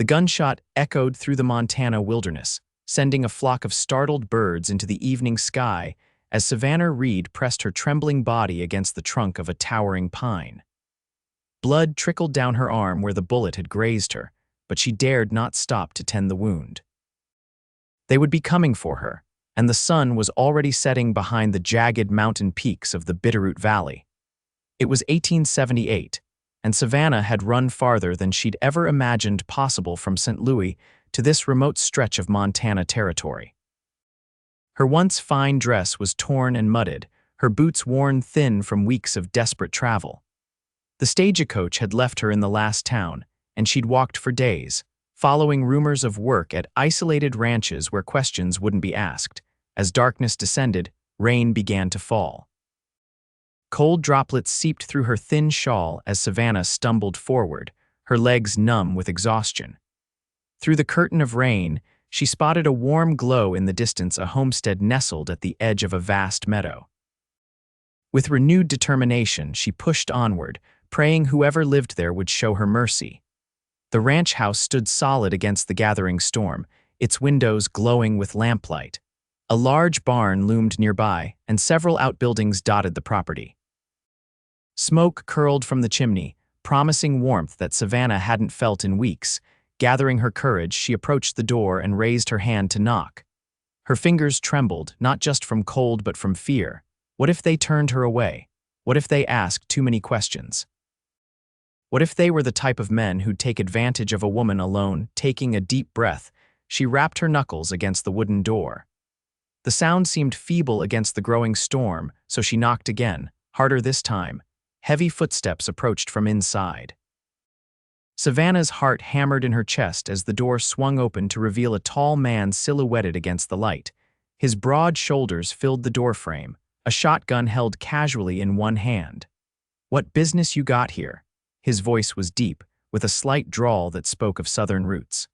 The gunshot echoed through the Montana wilderness, sending a flock of startled birds into the evening sky as Savannah Reed pressed her trembling body against the trunk of a towering pine. Blood trickled down her arm where the bullet had grazed her, but she dared not stop to tend the wound. They would be coming for her, and the sun was already setting behind the jagged mountain peaks of the Bitterroot Valley. It was 1878, and Savannah had run farther than she'd ever imagined possible from St. Louis to this remote stretch of Montana territory. Her once fine dress was torn and mudded, her boots worn thin from weeks of desperate travel. The stagecoach had left her in the last town, and she'd walked for days, following rumors of work at isolated ranches where questions wouldn't be asked. As darkness descended, rain began to fall. Cold droplets seeped through her thin shawl as Savannah stumbled forward, her legs numb with exhaustion. Through the curtain of rain, she spotted a warm glow in the distance, a homestead nestled at the edge of a vast meadow. With renewed determination, she pushed onward, praying whoever lived there would show her mercy. The ranch house stood solid against the gathering storm, its windows glowing with lamplight. A large barn loomed nearby, and several outbuildings dotted the property. Smoke curled from the chimney, promising warmth that Savannah hadn't felt in weeks. Gathering her courage, she approached the door and raised her hand to knock. Her fingers trembled, not just from cold but from fear. What if they turned her away? What if they asked too many questions? What if they were the type of men who'd take advantage of a woman alone? Taking a deep breath, she rapped her knuckles against the wooden door. The sound seemed feeble against the growing storm, so she knocked again, harder this time. Heavy footsteps approached from inside. Savannah's heart hammered in her chest as the door swung open to reveal a tall man silhouetted against the light. His broad shoulders filled the doorframe, a shotgun held casually in one hand. "What business you got here?" His voice was deep, with a slight drawl that spoke of southern roots.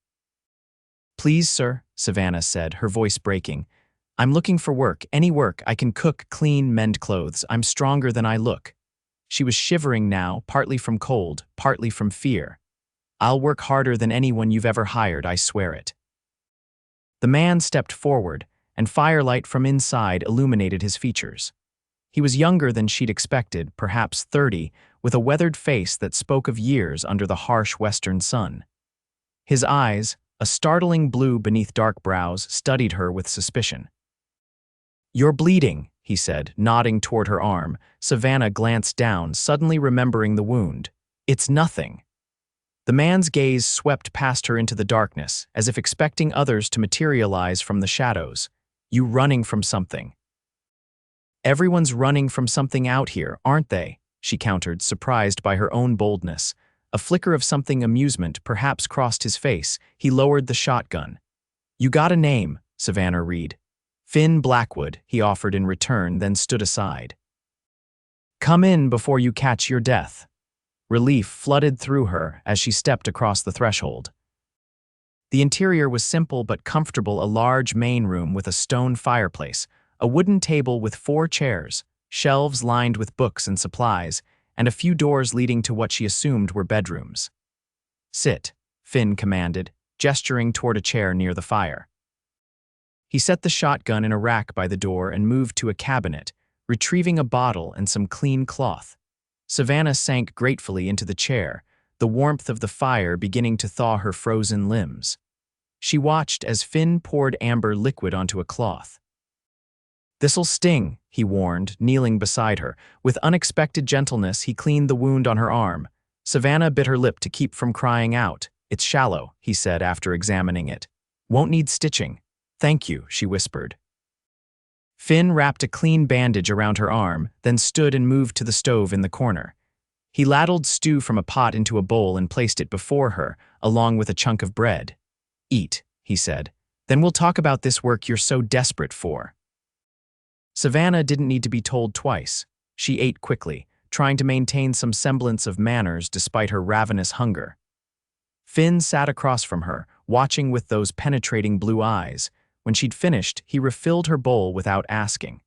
"Please, sir," Savannah said, her voice breaking. "I'm looking for work, any work. I can cook, clean, mend clothes. I'm stronger than I look." She was shivering now, partly from cold, partly from fear. "I'll work harder than anyone you've ever hired, I swear it." The man stepped forward, and firelight from inside illuminated his features. He was younger than she'd expected, perhaps 30, with a weathered face that spoke of years under the harsh western sun. His eyes, a startling blue beneath dark brows, studied her with suspicion. "You're bleeding," he said, nodding toward her arm. Savannah glanced down, suddenly remembering the wound. "It's nothing." The man's gaze swept past her into the darkness, as if expecting others to materialize from the shadows. "You running from something." "Everyone's running from something out here, aren't they?" she countered, surprised by her own boldness. A flicker of something amusement perhaps crossed his face. He lowered the shotgun. "You got a name, Savannah Reed." "Finn Blackwood," he offered in return, then stood aside. "Come in before you catch your death." Relief flooded through her as she stepped across the threshold. The interior was simple but comfortable, a large main room with a stone fireplace, a wooden table with 4 chairs, shelves lined with books and supplies, and a few doors leading to what she assumed were bedrooms. "Sit," Finn commanded, gesturing toward a chair near the fire. He set the shotgun in a rack by the door and moved to a cabinet, retrieving a bottle and some clean cloth. Savannah sank gratefully into the chair, the warmth of the fire beginning to thaw her frozen limbs. She watched as Finn poured amber liquid onto a cloth. "This'll sting," he warned, kneeling beside her. With unexpected gentleness, he cleaned the wound on her arm. Savannah bit her lip to keep from crying out. "It's shallow," he said after examining it. "Won't need stitching." "Thank you," she whispered. Finn wrapped a clean bandage around her arm, then stood and moved to the stove in the corner. He ladled stew from a pot into a bowl and placed it before her, along with a chunk of bread. "Eat," he said. "Then we'll talk about this work you're so desperate for." Savannah didn't need to be told twice. She ate quickly, trying to maintain some semblance of manners despite her ravenous hunger. Finn sat across from her, watching with those penetrating blue eyes. When she'd finished, he refilled her bowl without asking.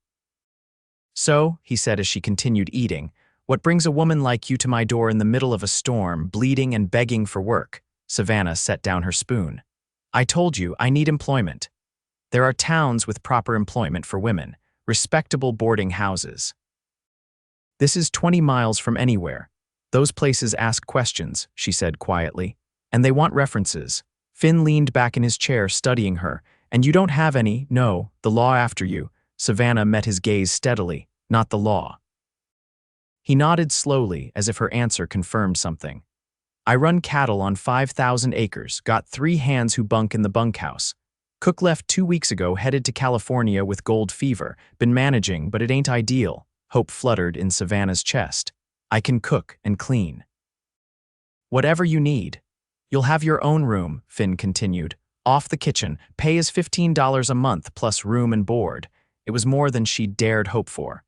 "So," he said as she continued eating, "what brings a woman like you to my door in the middle of a storm, bleeding and begging for work?" Savannah set down her spoon. I told you, I need employment. There are towns with proper employment for women, respectable boarding houses. This is 20 miles from anywhere. Those places ask questions, she said quietly, and they want references. Finn leaned back in his chair, studying her. And you don't have any, no, the law after you. Savannah met his gaze steadily, not the law. He nodded slowly, as if her answer confirmed something. I run cattle on 5,000 acres, got 3 hands who bunk in the bunkhouse. Cook left 2 weeks ago, headed to California with gold fever. Been managing, but it ain't ideal. Hope fluttered in Savannah's chest. I can cook and clean. Whatever you need. You'll have your own room, Finn continued. Off the kitchen, pay is $15 a month plus room and board. It was more than she dared hope for.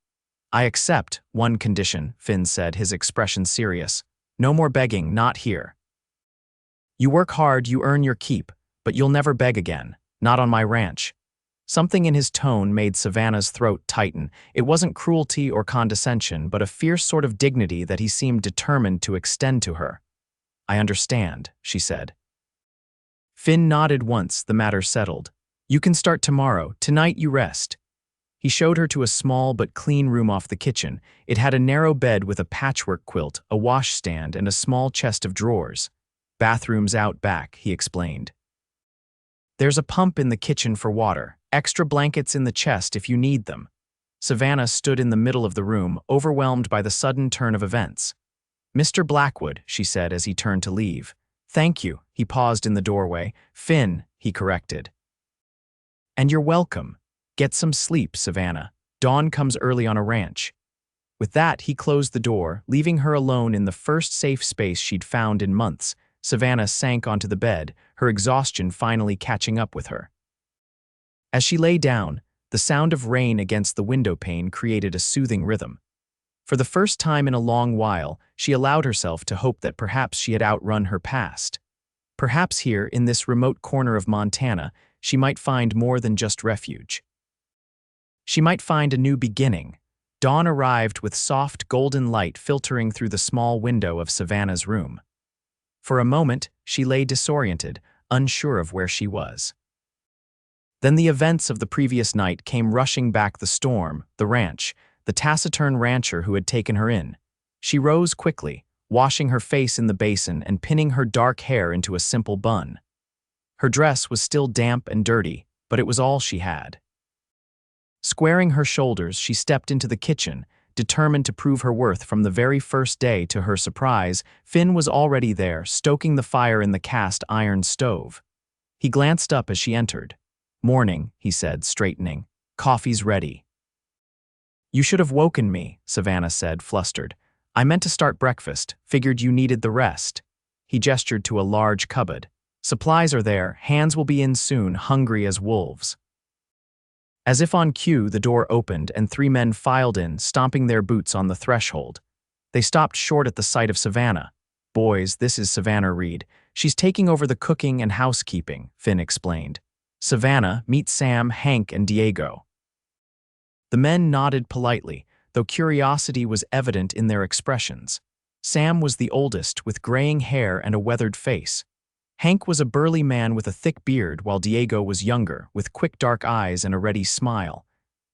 I accept one condition, Finn said, his expression serious. No more begging, not here. You work hard, you earn your keep, but you'll never beg again, not on my ranch. Something in his tone made Savannah's throat tighten. It wasn't cruelty or condescension, but a fierce sort of dignity that he seemed determined to extend to her. I understand, she said. Finn nodded once, the matter settled. You can start tomorrow. Tonight you rest. He showed her to a small but clean room off the kitchen. It had a narrow bed with a patchwork quilt, a washstand, and a small chest of drawers. Bathrooms out back, he explained. There's a pump in the kitchen for water. Extra blankets in the chest if you need them. Savannah stood in the middle of the room, overwhelmed by the sudden turn of events. Mr. Blackwood, she said as he turned to leave. Thank you, he paused in the doorway. Finn, he corrected. And you're welcome. Get some sleep, Savannah. Dawn comes early on a ranch. With that, he closed the door, leaving her alone in the first safe space she'd found in months. Savannah sank onto the bed, her exhaustion finally catching up with her. As she lay down, the sound of rain against the window pane created a soothing rhythm. For the first time in a long while, she allowed herself to hope that perhaps she had outrun her past. Perhaps here, in this remote corner of Montana, she might find more than just refuge. She might find a new beginning. Dawn arrived with soft golden light filtering through the small window of Savannah's room. For a moment, she lay disoriented, unsure of where she was. Then the events of the previous night came rushing back: the storm, the ranch, the taciturn rancher who had taken her in. She rose quickly, washing her face in the basin and pinning her dark hair into a simple bun. Her dress was still damp and dirty, but it was all she had. Squaring her shoulders, she stepped into the kitchen, determined to prove her worth from the very first day. To her surprise, Finn was already there, stoking the fire in the cast iron stove. He glanced up as she entered. Morning, he said, straightening. Coffee's ready. You should have woken me, Savannah said, flustered. I meant to start breakfast, figured you needed the rest. He gestured to a large cupboard. Supplies are there, hands will be in soon, hungry as wolves. As if on cue, the door opened and 3 men filed in, stomping their boots on the threshold. They stopped short at the sight of Savannah. Boys, this is Savannah Reed. She's taking over the cooking and housekeeping, Finn explained. Savannah, meet Sam, Hank, and Diego. The men nodded politely, though curiosity was evident in their expressions. Sam was the oldest, with graying hair and a weathered face. Hank was a burly man with a thick beard, while Diego was younger, with quick dark eyes and a ready smile.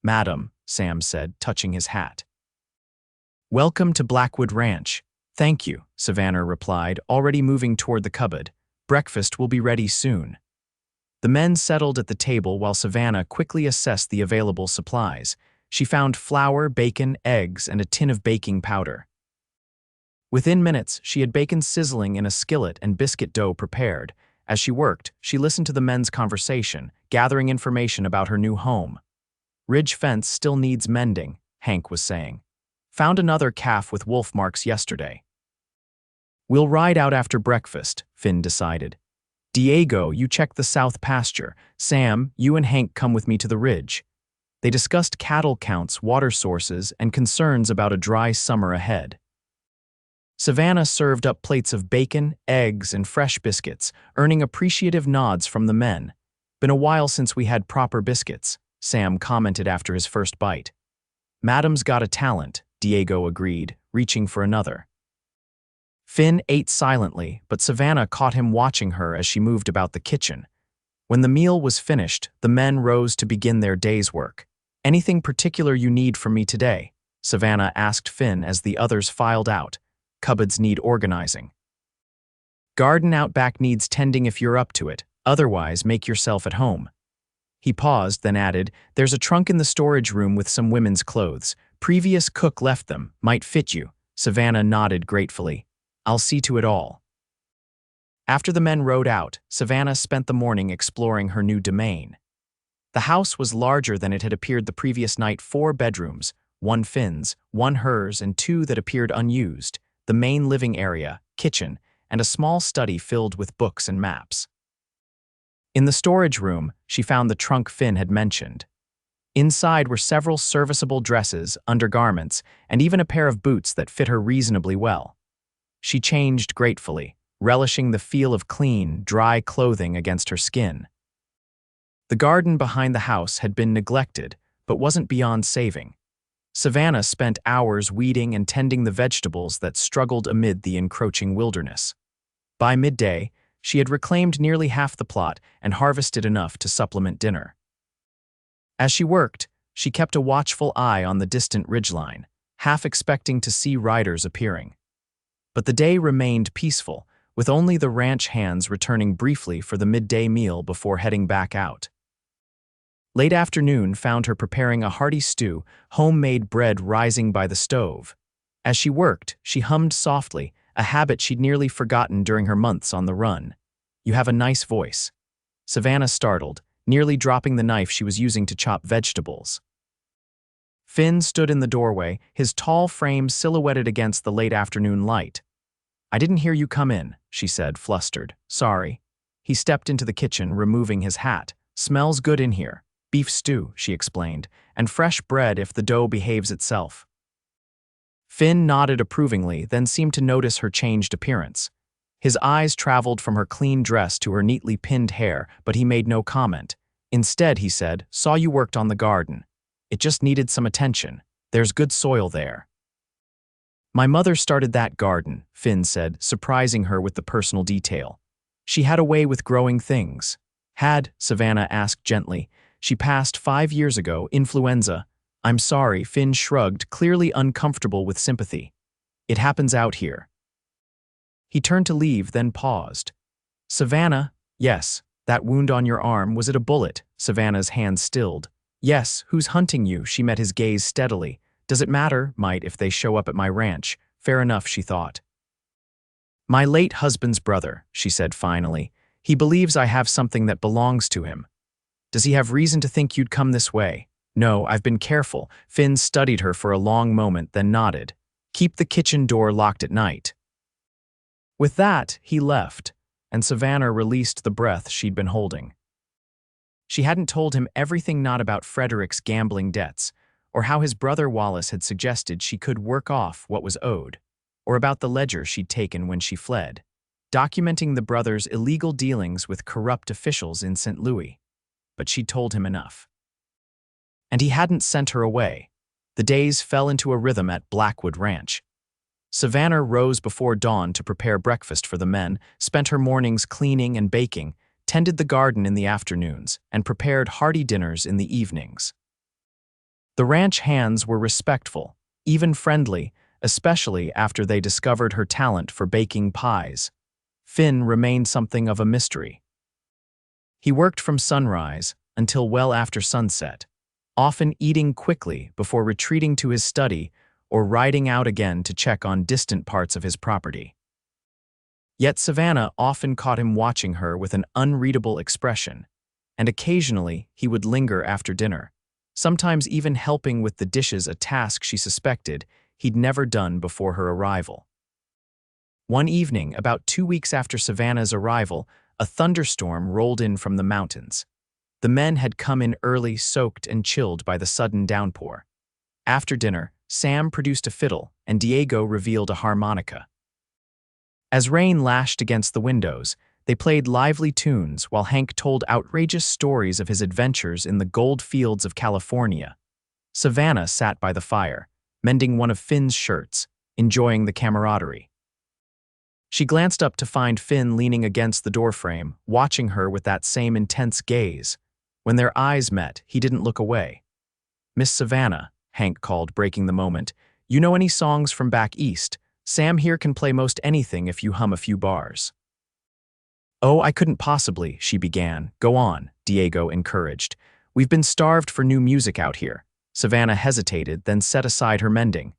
Madam, Sam said, touching his hat. Welcome to Blackwood Ranch. Thank you, Savannah replied, already moving toward the cupboard. Breakfast will be ready soon. The men settled at the table while Savannah quickly assessed the available supplies. She found flour, bacon, eggs, and a tin of baking powder. Within minutes, she had bacon sizzling in a skillet and biscuit dough prepared. As she worked, she listened to the men's conversation, gathering information about her new home. Ridge fence still needs mending, Hank was saying. Found another calf with wolf marks yesterday. We'll ride out after breakfast, Finn decided. Diego, you check the south pasture. Sam, you and Hank come with me to the ridge. They discussed cattle counts, water sources, and concerns about a dry summer ahead. Savannah served up plates of bacon, eggs, and fresh biscuits, earning appreciative nods from the men. Been a while since we had proper biscuits, Sam commented after his first bite. Madam's got a talent, Diego agreed, reaching for another. Finn ate silently, but Savannah caught him watching her as she moved about the kitchen. When the meal was finished, the men rose to begin their day's work. "Anything particular you need from me today?" Savannah asked Finn as the others filed out. "Cupboards need organizing. Garden out back needs tending if you're up to it, otherwise make yourself at home." He paused, then added, "There's a trunk in the storage room with some women's clothes. Previous cook left them, might fit you." Savannah nodded gratefully. "I'll see to it all." After the men rode out, Savannah spent the morning exploring her new domain. The house was larger than it had appeared the previous night. 4 bedrooms, 1 Finn's, 1 hers, and 2 that appeared unused, the main living area, kitchen, and a small study filled with books and maps. In the storage room, she found the trunk Finn had mentioned. Inside were several serviceable dresses, undergarments, and even a pair of boots that fit her reasonably well. She changed gratefully, relishing the feel of clean, dry clothing against her skin. The garden behind the house had been neglected, but wasn't beyond saving. Savannah spent hours weeding and tending the vegetables that struggled amid the encroaching wilderness. By midday, she had reclaimed nearly half the plot and harvested enough to supplement dinner. As she worked, she kept a watchful eye on the distant ridgeline, half expecting to see riders appearing. But the day remained peaceful, with only the ranch hands returning briefly for the midday meal before heading back out. Late afternoon found her preparing a hearty stew, homemade bread rising by the stove. As she worked, she hummed softly, a habit she'd nearly forgotten during her months on the run. "You have a nice voice." Savannah startled, nearly dropping the knife she was using to chop vegetables. Finn stood in the doorway, his tall frame silhouetted against the late afternoon light. "I didn't hear you come in," she said, flustered. "Sorry." He stepped into the kitchen, removing his hat. "Smells good in here. Beef stew," she explained, "and fresh bread if the dough behaves itself." Finn nodded approvingly, then seemed to notice her changed appearance. His eyes traveled from her clean dress to her neatly pinned hair, but he made no comment. Instead, he said, "Saw you worked on the garden. It just needed some attention. There's good soil there." "My mother started that garden," Finn said, surprising her with the personal detail. "She had a way with growing things." "Had?" Savannah asked gently. "She passed 5 years ago, influenza." "I'm sorry," Finn shrugged, clearly uncomfortable with sympathy. "It happens out here." He turned to leave, then paused. "Savannah?" "Yes. That wound on your arm, was it a bullet?" Savannah's hand stilled. "Yes. Who's hunting you?" She met his gaze steadily. "Does it matter? Might if they show up at my ranch." Fair enough, she thought. "My late husband's brother," she said finally. "He believes I have something that belongs to him." "Does he have reason to think you'd come this way?" "No, I've been careful." Finn studied her for a long moment, then nodded. "Keep the kitchen door locked at night." With that, he left, and Savannah released the breath she'd been holding. She hadn't told him everything, not about Frederick's gambling debts, or how his brother Wallace had suggested she could work off what was owed, or about the ledger she'd taken when she fled, documenting the brothers' illegal dealings with corrupt officials in St. Louis. But she'd told him enough. And he hadn't sent her away. The days fell into a rhythm at Blackwood Ranch. Savannah rose before dawn to prepare breakfast for the men, spent her mornings cleaning and baking, tended the garden in the afternoons, and prepared hearty dinners in the evenings. The ranch hands were respectful, even friendly, especially after they discovered her talent for baking pies. Finn remained something of a mystery. He worked from sunrise until well after sunset, often eating quickly before retreating to his study or riding out again to check on distant parts of his property. Yet Savannah often caught him watching her with an unreadable expression, and occasionally he would linger after dinner, sometimes even helping with the dishes, a task she suspected he'd never done before her arrival. One evening, about 2 weeks after Savannah's arrival, a thunderstorm rolled in from the mountains. The men had come in early, soaked and chilled by the sudden downpour. After dinner, Sam produced a fiddle, and Diego revealed a harmonica. As rain lashed against the windows, they played lively tunes while Hank told outrageous stories of his adventures in the gold fields of California. Savannah sat by the fire, mending one of Finn's shirts, enjoying the camaraderie. She glanced up to find Finn leaning against the doorframe, watching her with that same intense gaze. When their eyes met, he didn't look away. "Miss Savannah," Hank called, breaking the moment, "you know any songs from back east? Sam here can play most anything if you hum a few bars." "Oh, I couldn't possibly," she began. "Go on," Diego encouraged. "We've been starved for new music out here." Savannah hesitated, then set aside her mending.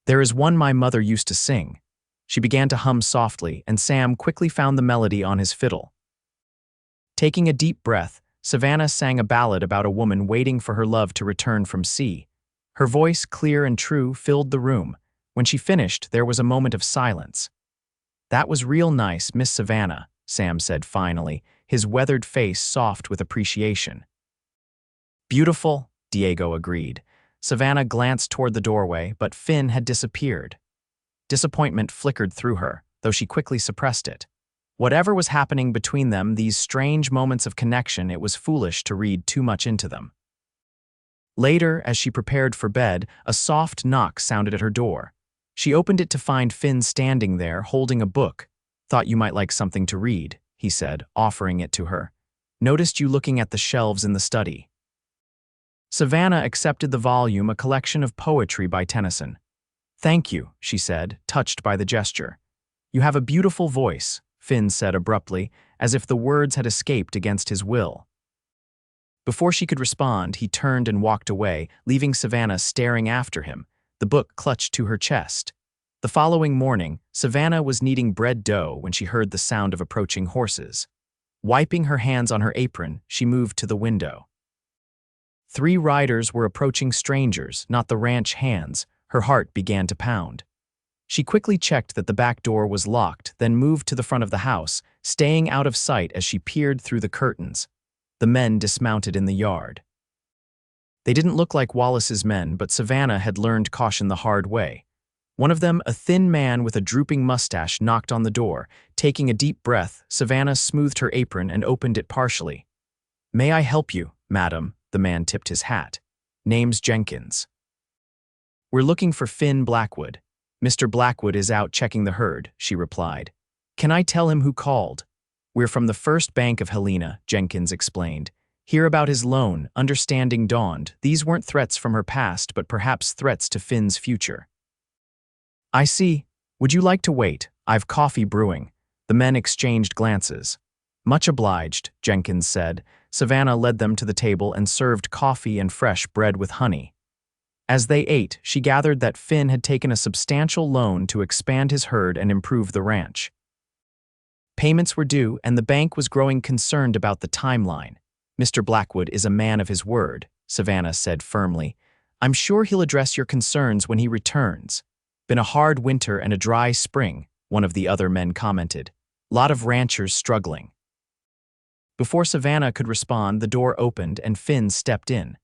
"There is one my mother used to sing." She began to hum softly, and Sam quickly found the melody on his fiddle. Taking a deep breath, Savannah sang a ballad about a woman waiting for her love to return from sea. Her voice, clear and true, filled the room. When she finished, there was a moment of silence. "That was real nice, Miss Savannah," Sam said finally, his weathered face soft with appreciation. "Beautiful," Diego agreed. Savannah glanced toward the doorway, but Finn had disappeared. Disappointment flickered through her, though she quickly suppressed it. Whatever was happening between them, these strange moments of connection, it was foolish to read too much into them. Later, as she prepared for bed, a soft knock sounded at her door. She opened it to find Finn standing there, holding a book. "Thought you might like something to read," he said, offering it to her. "Noticed you looking at the shelves in the study." Savannah accepted the volume, a collection of poetry by Tennyson. "Thank you," she said, touched by the gesture. "You have a beautiful voice," Finn said abruptly, as if the words had escaped against his will. Before she could respond, he turned and walked away, leaving Savannah staring after him, the book clutched to her chest. The following morning, Savannah was kneading bread dough when she heard the sound of approaching horses. Wiping her hands on her apron, she moved to the window. 3 riders were approaching strangers, not the ranch hands. Her heart began to pound. She quickly checked that the back door was locked, then moved to the front of the house, staying out of sight as she peered through the curtains. The men dismounted in the yard. They didn't look like Wallace's men, but Savannah had learned caution the hard way. One of them, a thin man with a drooping mustache, knocked on the door. Taking a deep breath, Savannah smoothed her apron and opened it partially. "May I help you, madam?" The man tipped his hat. "Name's Jenkins." "We're looking for Finn Blackwood. Mr. Blackwood is out checking the herd," she replied. "Can I tell him who called?" "We're from the First Bank of Helena," Jenkins explained. "Hear about his loan." Understanding dawned. These weren't threats from her past, but perhaps threats to Finn's future. "I see. Would you like to wait? I've coffee brewing." The men exchanged glances. "Much obliged," Jenkins said. Savannah led them to the table and served coffee and fresh bread with honey. As they ate, she gathered that Finn had taken a substantial loan to expand his herd and improve the ranch. Payments were due, and the bank was growing concerned about the timeline. "Mr. Blackwood is a man of his word," Savannah said firmly. "I'm sure he'll address your concerns when he returns." "Been a hard winter and a dry spring," one of the other men commented. "Lot of ranchers struggling." Before Savannah could respond, the door opened and Finn stepped in.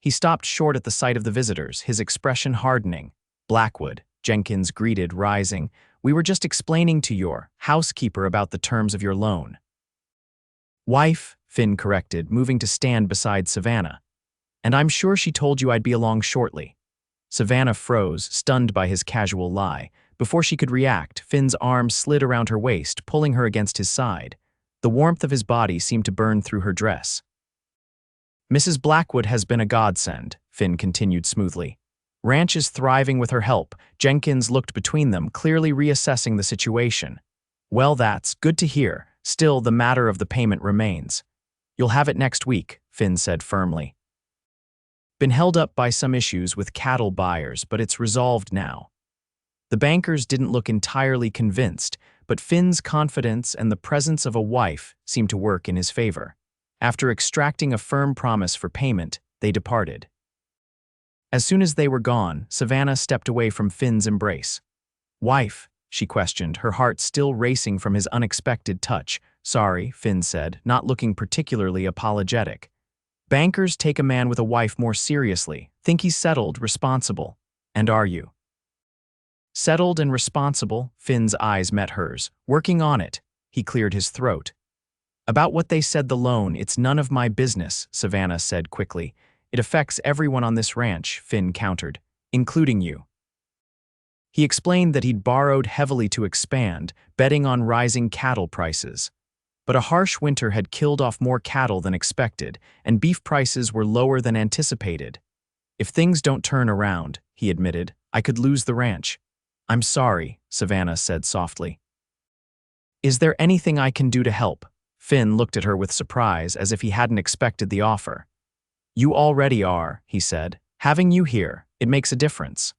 He stopped short at the sight of the visitors, his expression hardening. "Blackwood," Jenkins greeted, rising. "We were just explaining to your housekeeper about the terms of your loan." "Wife," Finn corrected, moving to stand beside Savannah. "And I'm sure she told you I'd be along shortly." Savannah froze, stunned by his casual lie. Before she could react, Finn's arm slid around her waist, pulling her against his side. The warmth of his body seemed to burn through her dress. "Mrs. Blackwood has been a godsend," Finn continued smoothly. "Ranch is thriving with her help." Jenkins looked between them, clearly reassessing the situation. "Well, that's good to hear. Still, the matter of the payment remains." "You'll have it next week," Finn said firmly. "Been held up by some issues with cattle buyers, but it's resolved now." The bankers didn't look entirely convinced, but Finn's confidence and the presence of a wife seemed to work in his favor. After extracting a firm promise for payment, they departed. As soon as they were gone, Savannah stepped away from Finn's embrace. "Wife?" she questioned, her heart still racing from his unexpected touch. "Sorry," Finn said, not looking particularly apologetic. "Bankers take a man with a wife more seriously, think he's settled, responsible. And are you?" "Settled and responsible," Finn's eyes met hers. "Working on it." He cleared his throat. "About what they said the loan, it's none of my business," Savannah said quickly. "It affects everyone on this ranch," Finn countered, "including you." He explained that he'd borrowed heavily to expand, betting on rising cattle prices. But a harsh winter had killed off more cattle than expected, and beef prices were lower than anticipated. "If things don't turn around," he admitted, "I could lose the ranch." "I'm sorry," Savannah said softly. "Is there anything I can do to help?" Finn looked at her with surprise, as if he hadn't expected the offer. "You already are," he said. "Having you here, it makes a difference."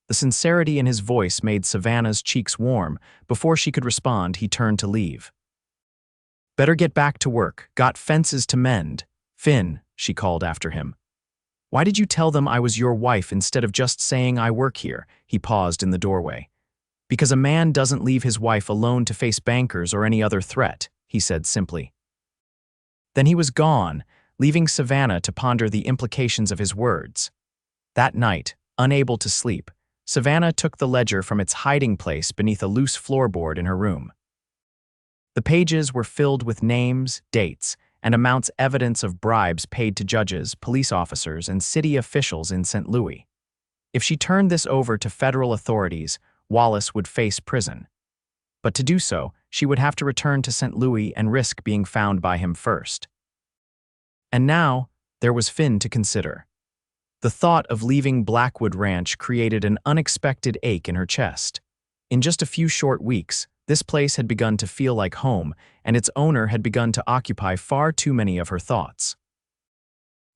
The sincerity in his voice made Savannah's cheeks warm. Before she could respond, he turned to leave. "Better get back to work. Got fences to mend." "Finn," she called after him. "Why did you tell them I was your wife instead of just saying I work here?" He paused in the doorway. "Because a man doesn't leave his wife alone to face bankers or any other threat," he said simply. Then he was gone, leaving Savannah to ponder the implications of his words. That night, unable to sleep, Savannah took the ledger from its hiding place beneath a loose floorboard in her room. The pages were filled with names, dates, and amounts evidence of bribes paid to judges, police officers, and city officials in St. Louis. If she turned this over to federal authorities, Wallace would face prison. But to do so, she would have to return to St. Louis and risk being found by him first. And now, there was Finn to consider. The thought of leaving Blackwood Ranch created an unexpected ache in her chest. In just a few short weeks, this place had begun to feel like home, and its owner had begun to occupy far too many of her thoughts.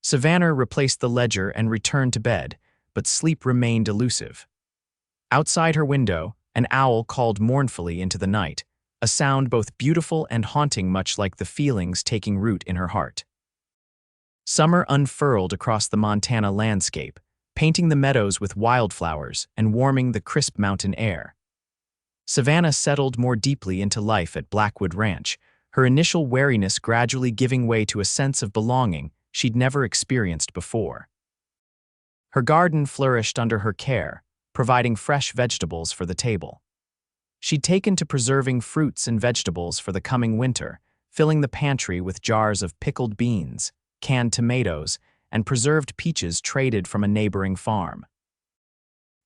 Savannah replaced the ledger and returned to bed, but sleep remained elusive. Outside her window, an owl called mournfully into the night, a sound both beautiful and haunting, much like the feelings taking root in her heart. Summer unfurled across the Montana landscape, painting the meadows with wildflowers and warming the crisp mountain air. Savannah settled more deeply into life at Blackwood Ranch, her initial wariness gradually giving way to a sense of belonging she'd never experienced before. Her garden flourished under her care, providing fresh vegetables for the table. She'd taken to preserving fruits and vegetables for the coming winter, filling the pantry with jars of pickled beans, canned tomatoes, and preserved peaches traded from a neighboring farm.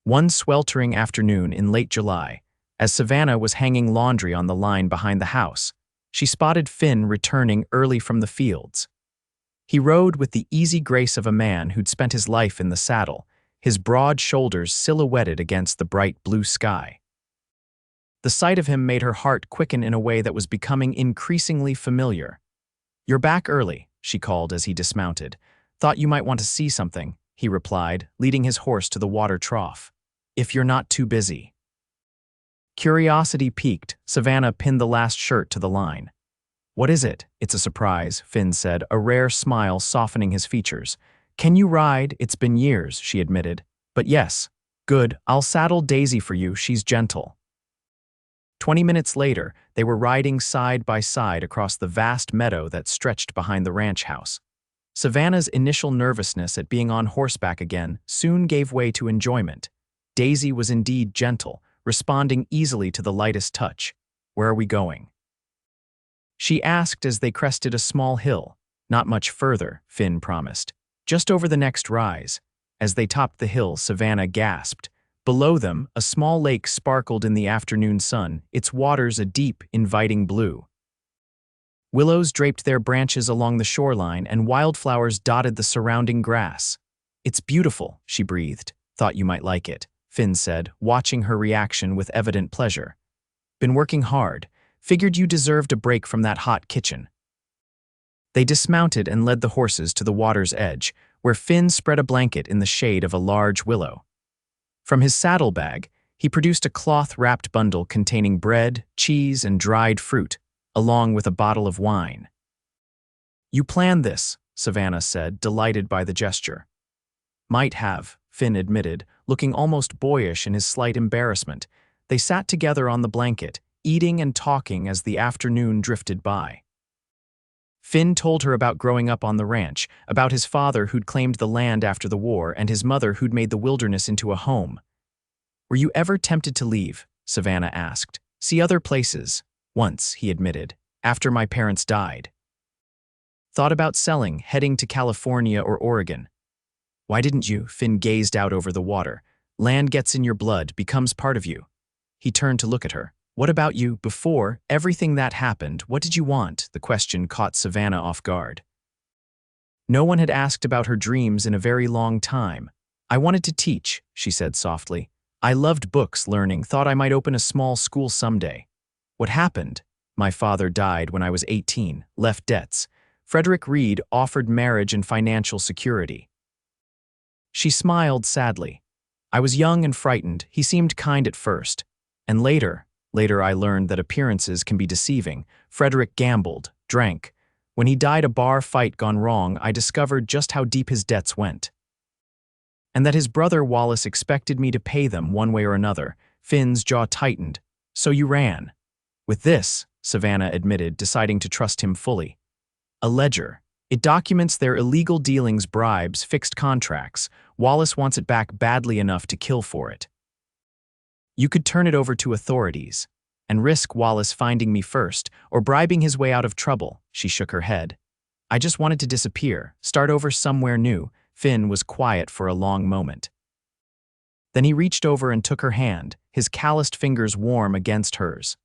One sweltering afternoon in late July, as Savannah was hanging laundry on the line behind the house, she spotted Finn returning early from the fields. He rode with the easy grace of a man who'd spent his life in the saddle, his broad shoulders silhouetted against the bright blue sky. The sight of him made her heart quicken in a way that was becoming increasingly familiar. "You're back early," she called as he dismounted. "Thought you might want to see something," he replied, leading his horse to the water trough. "If you're not too busy." Curiosity piqued, Savannah pinned the last shirt to the line. "What is it?" "It's a surprise," Finn said, a rare smile softening his features. "Can you ride?" "It's been years," she admitted. "But yes." "Good, I'll saddle Daisy for you, she's gentle." 20 minutes later, they were riding side by side across the vast meadow that stretched behind the ranch house. Savannah's initial nervousness at being on horseback again soon gave way to enjoyment. Daisy was indeed gentle, responding easily to the lightest touch. "Where are we going?" she asked as they crested a small hill. "Not much further," Finn promised. "Just over the next rise." As they topped the hill, Savannah gasped. Below them, a small lake sparkled in the afternoon sun, its waters a deep, inviting blue. Willows draped their branches along the shoreline, and wildflowers dotted the surrounding grass. "It's beautiful," she breathed. "Thought you might like it," Finn said, watching her reaction with evident pleasure. "Been working hard. Figured you deserved a break from that hot kitchen." They dismounted and led the horses to the water's edge, where Finn spread a blanket in the shade of a large willow. From his saddlebag, he produced a cloth-wrapped bundle containing bread, cheese, and dried fruit, along with a bottle of wine. "You planned this," Savannah said, delighted by the gesture. "Might have," Finn admitted, looking almost boyish in his slight embarrassment. They sat together on the blanket, eating and talking as the afternoon drifted by. Finn told her about growing up on the ranch, about his father who'd claimed the land after the war, and his mother who'd made the wilderness into a home. "Were you ever tempted to leave?" Savannah asked. "See other places?" "Once," he admitted, "after my parents died." "Thought about selling, heading to California or Oregon." "Why didn't you?" Finn gazed out over the water. Land gets in your blood, becomes part of you. He turned to look at her. What about you, before everything that happened? What did you want? The question caught Savannah off guard. No one had asked about her dreams in a very long time. I wanted to teach, she said softly. I loved books, learning, thought I might open a small school someday. What happened? My father died when I was 18, left debts. Frederick Reed offered marriage and financial security. She smiled sadly. I was young and frightened. He seemed kind at first. And later I learned that appearances can be deceiving. Frederick gambled, drank. When he died, a bar fight gone wrong, I discovered just how deep his debts went. And that his brother Wallace expected me to pay them one way or another. Finn's jaw tightened. So you ran. With this, Savannah admitted, deciding to trust him fully. A ledger. It documents their illegal dealings, bribes, fixed contracts. Wallace wants it back badly enough to kill for it. You could turn it over to authorities and risk Wallace finding me first or bribing his way out of trouble. She shook her head. I just wanted to disappear, start over somewhere new. Finn was quiet for a long moment. Then he reached over and took her hand, his calloused fingers warm against hers.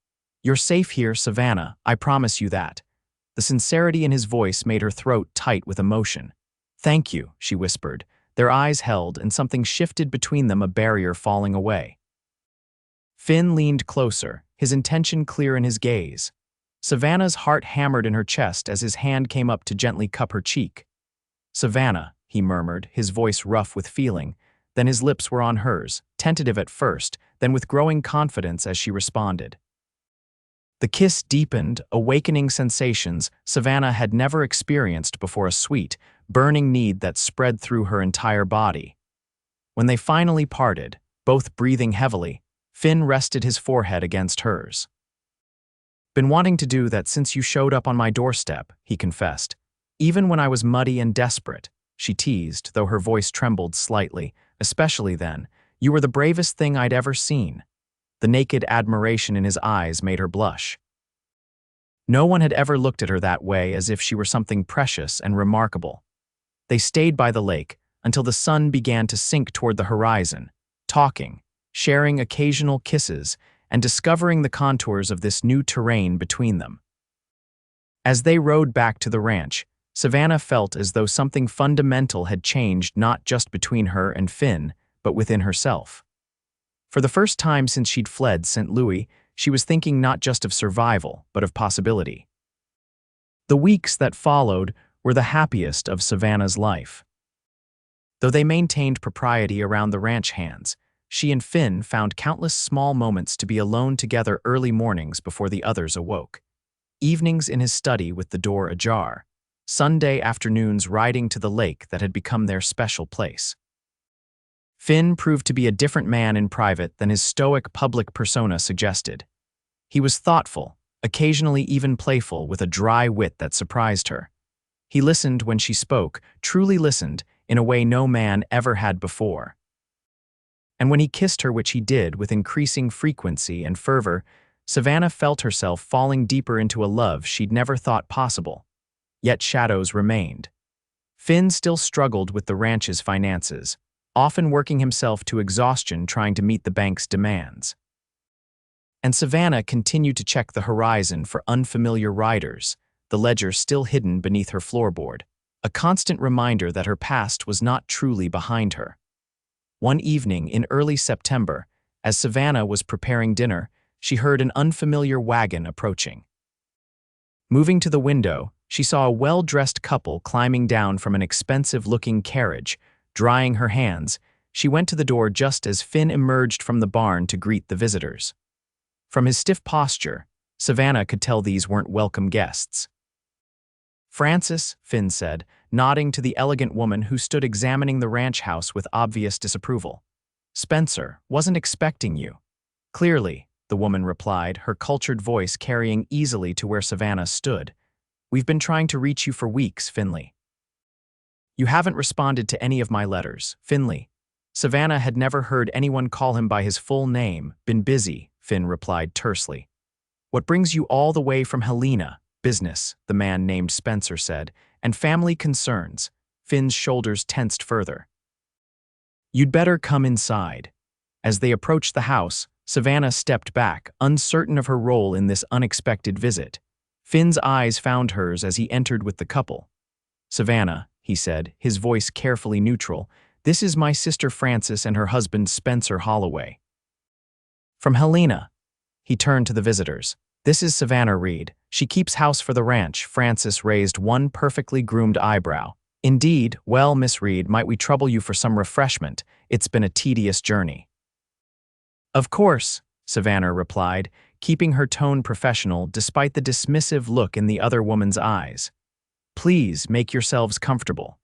You're safe here, Savannah, I promise you that. The sincerity in his voice made her throat tight with emotion. Thank you, she whispered. Their eyes held and something shifted between them, a barrier falling away. Finn leaned closer, his intention clear in his gaze. Savannah's heart hammered in her chest as his hand came up to gently cup her cheek. Savannah, he murmured, his voice rough with feeling. Then his lips were on hers, tentative at first, then with growing confidence as she responded. The kiss deepened, awakening sensations Savannah had never experienced before, a sweet, burning need that spread through her entire body. When they finally parted, both breathing heavily, Finn rested his forehead against hers. Been wanting to do that since you showed up on my doorstep, he confessed. Even when I was muddy and desperate, she teased, though her voice trembled slightly, especially then. You were the bravest thing I'd ever seen. The naked admiration in his eyes made her blush. No one had ever looked at her that way, as if she were something precious and remarkable. They stayed by the lake until the sun began to sink toward the horizon, talking, sharing occasional kisses, and discovering the contours of this new terrain between them. As they rode back to the ranch, Savannah felt as though something fundamental had changed, not just between her and Finn, but within herself. For the first time since she'd fled St. Louis, she was thinking not just of survival, but of possibility. The weeks that followed were the happiest of Savannah's life. Though they maintained propriety around the ranch hands, she and Finn found countless small moments to be alone together, early mornings before the others awoke, evenings in his study with the door ajar, Sunday afternoons riding to the lake that had become their special place. Finn proved to be a different man in private than his stoic public persona suggested. He was thoughtful, occasionally even playful, with a dry wit that surprised her. He listened when she spoke, truly listened, in a way no man ever had before. And when he kissed her, which he did with increasing frequency and fervor, Savannah felt herself falling deeper into a love she'd never thought possible. Yet shadows remained. Finn still struggled with the ranch's finances, often working himself to exhaustion trying to meet the bank's demands. And Savannah continued to check the horizon for unfamiliar riders, the ledger still hidden beneath her floorboard, a constant reminder that her past was not truly behind her. One evening in early September, as Savannah was preparing dinner, she heard an unfamiliar wagon approaching. Moving to the window, she saw a well-dressed couple climbing down from an expensive-looking carriage. Drying her hands, she went to the door just as Finn emerged from the barn to greet the visitors. From his stiff posture, Savannah could tell these weren't welcome guests. Francis, Finn said, nodding to the elegant woman who stood examining the ranch house with obvious disapproval. Spencer wasn't expecting you. Clearly, the woman replied, her cultured voice carrying easily to where Savannah stood. We've been trying to reach you for weeks, Finley. You haven't responded to any of my letters, Finley. Savannah had never heard anyone call him by his full name. Been busy, Finn replied tersely. What brings you all the way from Helena? Business, the man named Spencer said, and family concerns. Finn's shoulders tensed further. You'd better come inside. As they approached the house, Savannah stepped back, uncertain of her role in this unexpected visit. Finn's eyes found hers as he entered with the couple. "Savannah," he said, his voice carefully neutral, "this is my sister Frances and her husband Spencer Holloway." "From Helena." He turned to the visitors. "This is Savannah Reed. She keeps house for the ranch." Frances raised one perfectly groomed eyebrow. "Indeed. Well, Miss Reed, might we trouble you for some refreshment? It's been a tedious journey." "Of course," Savannah replied, keeping her tone professional despite the dismissive look in the other woman's eyes. "Please make yourselves comfortable."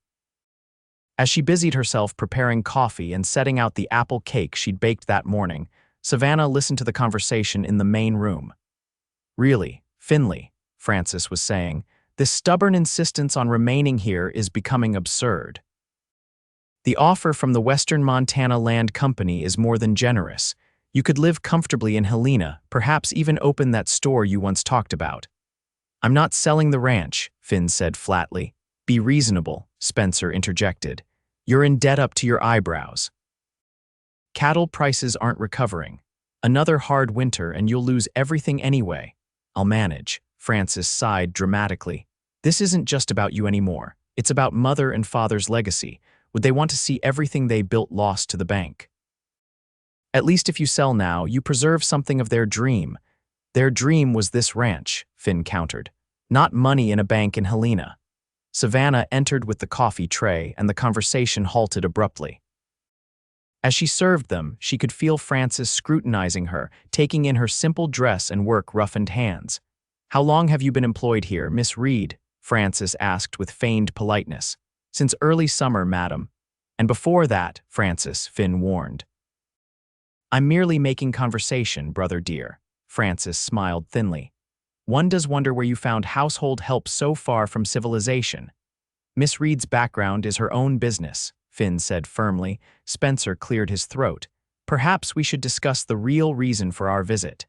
As she busied herself preparing coffee and setting out the apple cake she'd baked that morning, Savannah listened to the conversation in the main room. "Really, Finley," Frances was saying, "this stubborn insistence on remaining here is becoming absurd. The offer from the Western Montana Land Company is more than generous. You could live comfortably in Helena, perhaps even open that store you once talked about." "I'm not selling the ranch," Finn said flatly. "Be reasonable," Spencer interjected. "You're in debt up to your eyebrows. Cattle prices aren't recovering. Another hard winter and you'll lose everything anyway." "I'll manage," Frances sighed dramatically. "This isn't just about you anymore. It's about Mother and Father's legacy. Would they want to see everything they built lost to the bank?" "At least if you sell now, you preserve something of their dream." "Their dream was this ranch," Finn countered. "Not money in a bank in Helena." Savannah entered with the coffee tray, and the conversation halted abruptly. As she served them, she could feel Frances scrutinizing her, taking in her simple dress and work-roughened hands. "How long have you been employed here, Miss Reed?" Frances asked with feigned politeness. "Since early summer, madam." "And before that," Frances, Finn warned. "I'm merely making conversation, brother dear," Frances smiled thinly. "One does wonder where you found household help so far from civilization." "Miss Reed's background is her own business," Finn said firmly. Spencer cleared his throat. "Perhaps we should discuss the real reason for our visit."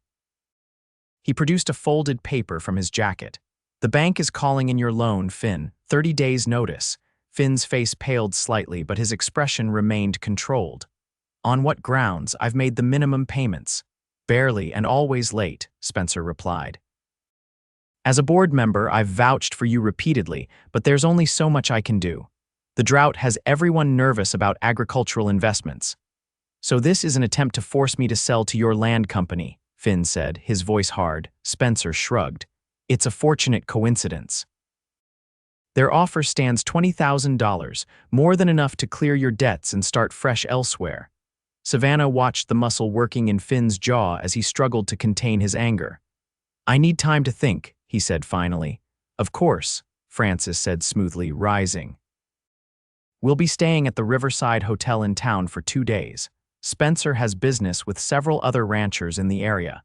He produced a folded paper from his jacket. "The bank is calling in your loan, Finn. 30 days' notice." Finn's face paled slightly, but his expression remained controlled. "On what grounds? I've made the minimum payments." "Barely, and always late," Spencer replied. "As a board member, I've vouched for you repeatedly, but there's only so much I can do. The drought has everyone nervous about agricultural investments." "So this is an attempt to force me to sell to your land company," Finn said, his voice hard. Spencer shrugged. "It's a fortunate coincidence. Their offer stands $20,000, more than enough to clear your debts and start fresh elsewhere." Savannah watched the muscle working in Finn's jaw as he struggled to contain his anger. "I need time to think," he said finally. "Of course," Frances said smoothly, rising. "We'll be staying at the Riverside Hotel in town for 2 days. Spencer has business with several other ranchers in the area."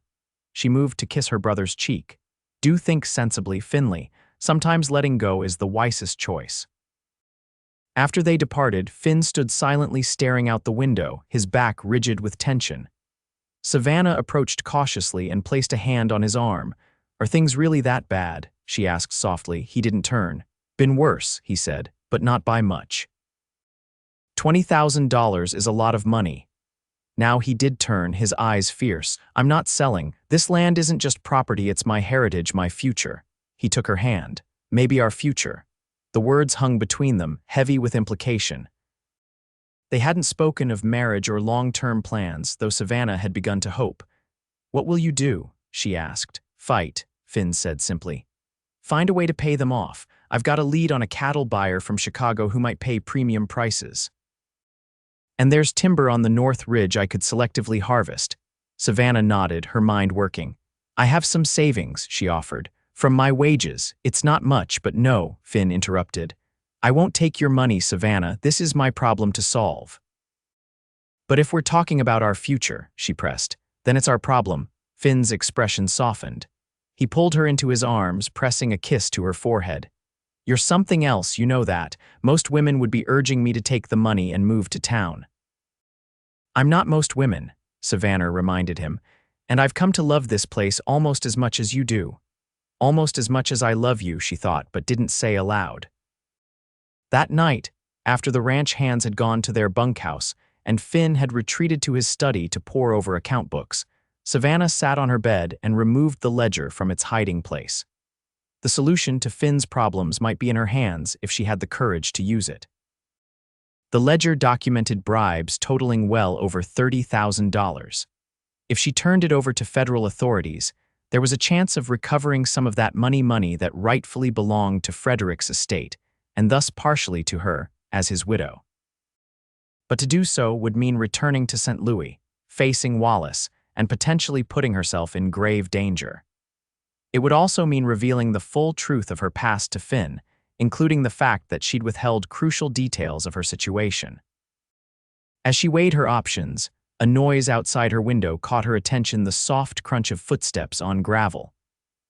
She moved to kiss her brother's cheek. "Do think sensibly, Finley. Sometimes letting go is the wisest choice." After they departed, Finn stood silently staring out the window, his back rigid with tension. Savannah approached cautiously and placed a hand on his arm. "Are things really that bad?" she asked softly. He didn't turn. "Been worse," he said, "but not by much." $20,000 is a lot of money. Now he did turn, his eyes fierce. "I'm not selling. This land isn't just property, it's my heritage, my future." He took her hand. "Maybe our future." The words hung between them, heavy with implication. They hadn't spoken of marriage or long-term plans, though Savannah had begun to hope. "What will you do?" she asked. "Fight," Finn said simply. "Find a way to pay them off. I've got a lead on a cattle buyer from Chicago who might pay premium prices. And there's timber on the North Ridge I could selectively harvest." Savannah nodded, her mind working. "I have some savings," she offered. "From my wages. It's not much, but no," Finn interrupted. "I won't take your money, Savannah. This is my problem to solve." "But if we're talking about our future," she pressed, "then it's our problem." Finn's expression softened. He pulled her into his arms, pressing a kiss to her forehead. "You're something else, you know that. Most women would be urging me to take the money and move to town." "I'm not most women," Savannah reminded him, "and I've come to love this place almost as much as you do." "Almost as much as I love you," she thought, but didn't say aloud. That night, after the ranch hands had gone to their bunkhouse, and Finn had retreated to his study to pore over account books, Savannah sat on her bed and removed the ledger from its hiding place. The solution to Finn's problems might be in her hands if she had the courage to use it. The ledger documented bribes totaling well over $30,000. If she turned it over to federal authorities, there was a chance of recovering some of that money that rightfully belonged to Frederick's estate, and thus partially to her, as his widow. But to do so would mean returning to St. Louis, facing Wallace, and potentially putting herself in grave danger. It would also mean revealing the full truth of her past to Finn, including the fact that she'd withheld crucial details of her situation. As she weighed her options, a noise outside her window caught her attention: the soft crunch of footsteps on gravel.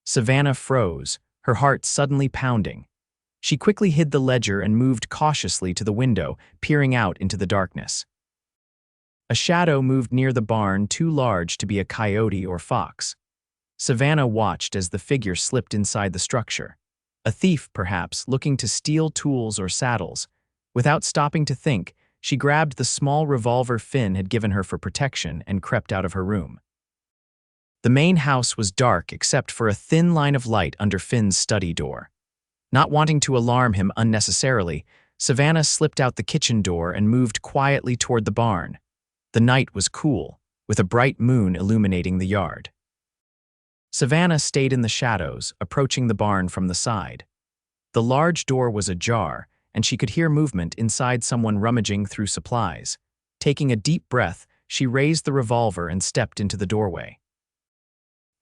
Savannah froze, her heart suddenly pounding. She quickly hid the ledger and moved cautiously to the window, peering out into the darkness. A shadow moved near the barn, too large to be a coyote or fox. Savannah watched as the figure slipped inside the structure. A thief, perhaps, looking to steal tools or saddles. Without stopping to think, she grabbed the small revolver Finn had given her for protection and crept out of her room. The main house was dark except for a thin line of light under Finn's study door. Not wanting to alarm him unnecessarily, Savannah slipped out the kitchen door and moved quietly toward the barn. The night was cool, with a bright moon illuminating the yard. Savannah stayed in the shadows, approaching the barn from the side. The large door was ajar, and she could hear movement inside, someone rummaging through supplies. Taking a deep breath, she raised the revolver and stepped into the doorway.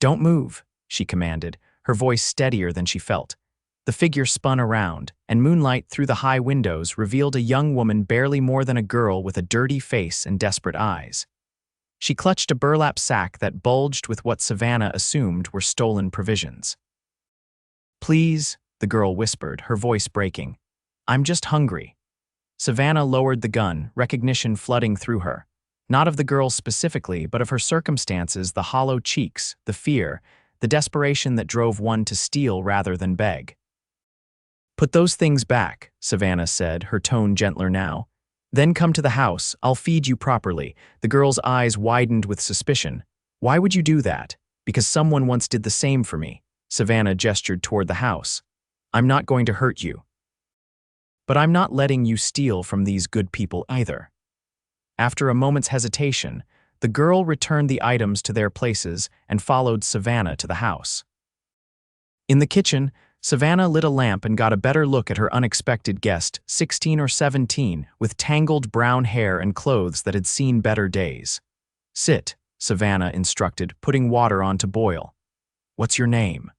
"Don't move," she commanded, her voice steadier than she felt. The figure spun around, and moonlight through the high windows revealed a young woman barely more than a girl with a dirty face and desperate eyes. She clutched a burlap sack that bulged with what Savannah assumed were stolen provisions. "Please," the girl whispered, her voice breaking. "I'm just hungry." Savannah lowered the gun, recognition flooding through her. Not of the girl specifically, but of her circumstances: the hollow cheeks, the fear, the desperation that drove one to steal rather than beg. "Put those things back," Savannah said, her tone gentler now. "Then come to the house, I'll feed you properly." The girl's eyes widened with suspicion. "Why would you do that?" "Because someone once did the same for me." Savannah gestured toward the house. "I'm not going to hurt you. But I'm not letting you steal from these good people either." After a moment's hesitation, the girl returned the items to their places and followed Savannah to the house. In the kitchen, Savannah lit a lamp and got a better look at her unexpected guest, 16 or 17, with tangled brown hair and clothes that had seen better days. "Sit," Savannah instructed, putting water on to boil. "What's your name?"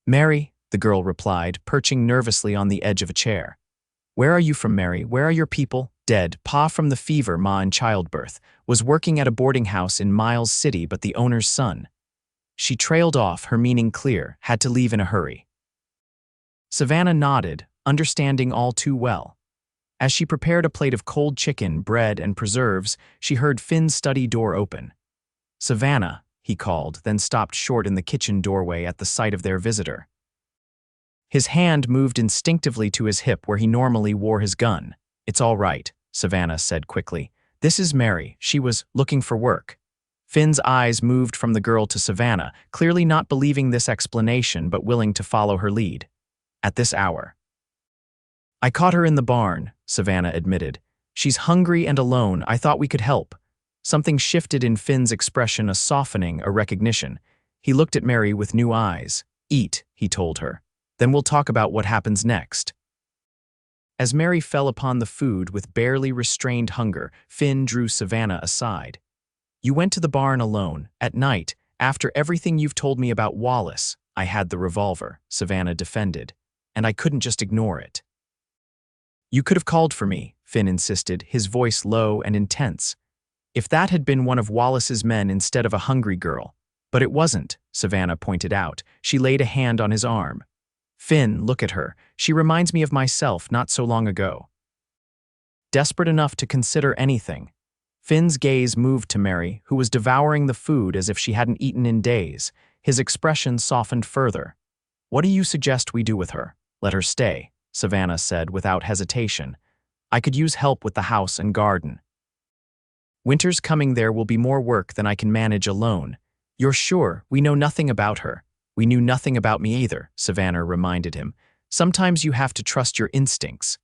"Mary," the girl replied, perching nervously on the edge of a chair. "Where are you from, Mary? Where are your people?" "Dead. Pa from the fever, ma in childbirth. Was working at a boarding house in Miles City, but the owner's son." She trailed off, her meaning clear, had to leave in a hurry. Savannah nodded, understanding all too well. As she prepared a plate of cold chicken, bread, and preserves, she heard Finn's study door open. "Savannah," he called, then stopped short in the kitchen doorway at the sight of their visitor. His hand moved instinctively to his hip where he normally wore his gun. "It's all right," Savannah said quickly. "This is Mary. She was looking for work." Finn's eyes moved from the girl to Savannah, clearly not believing this explanation but willing to follow her lead. "At this hour." "I caught her in the barn," Savannah admitted. "She's hungry and alone. I thought we could help." Something shifted in Finn's expression, a softening, a recognition. He looked at Mary with new eyes. "Eat," he told her. "Then we'll talk about what happens next." As Mary fell upon the food with barely restrained hunger, Finn drew Savannah aside. "You went to the barn alone, at night, after everything you've told me about Wallace." "I had the revolver," Savannah defended, "and I couldn't just ignore it." "You could have called for me," Finn insisted, his voice low and intense. "If that had been one of Wallace's men instead of a hungry girl." "But it wasn't," Savannah pointed out. She laid a hand on his arm. "Finn, look at her. She reminds me of myself not so long ago." Desperate enough to consider anything, Finn's gaze moved to Mary, who was devouring the food as if she hadn't eaten in days. His expression softened further. "What do you suggest we do with her?" "Let her stay," Savannah said without hesitation. "I could use help with the house and garden." Winter's coming there will be more work than I can manage alone. You're sure? We know nothing about her. We knew nothing about me either, Savannah reminded him. Sometimes you have to trust your instincts.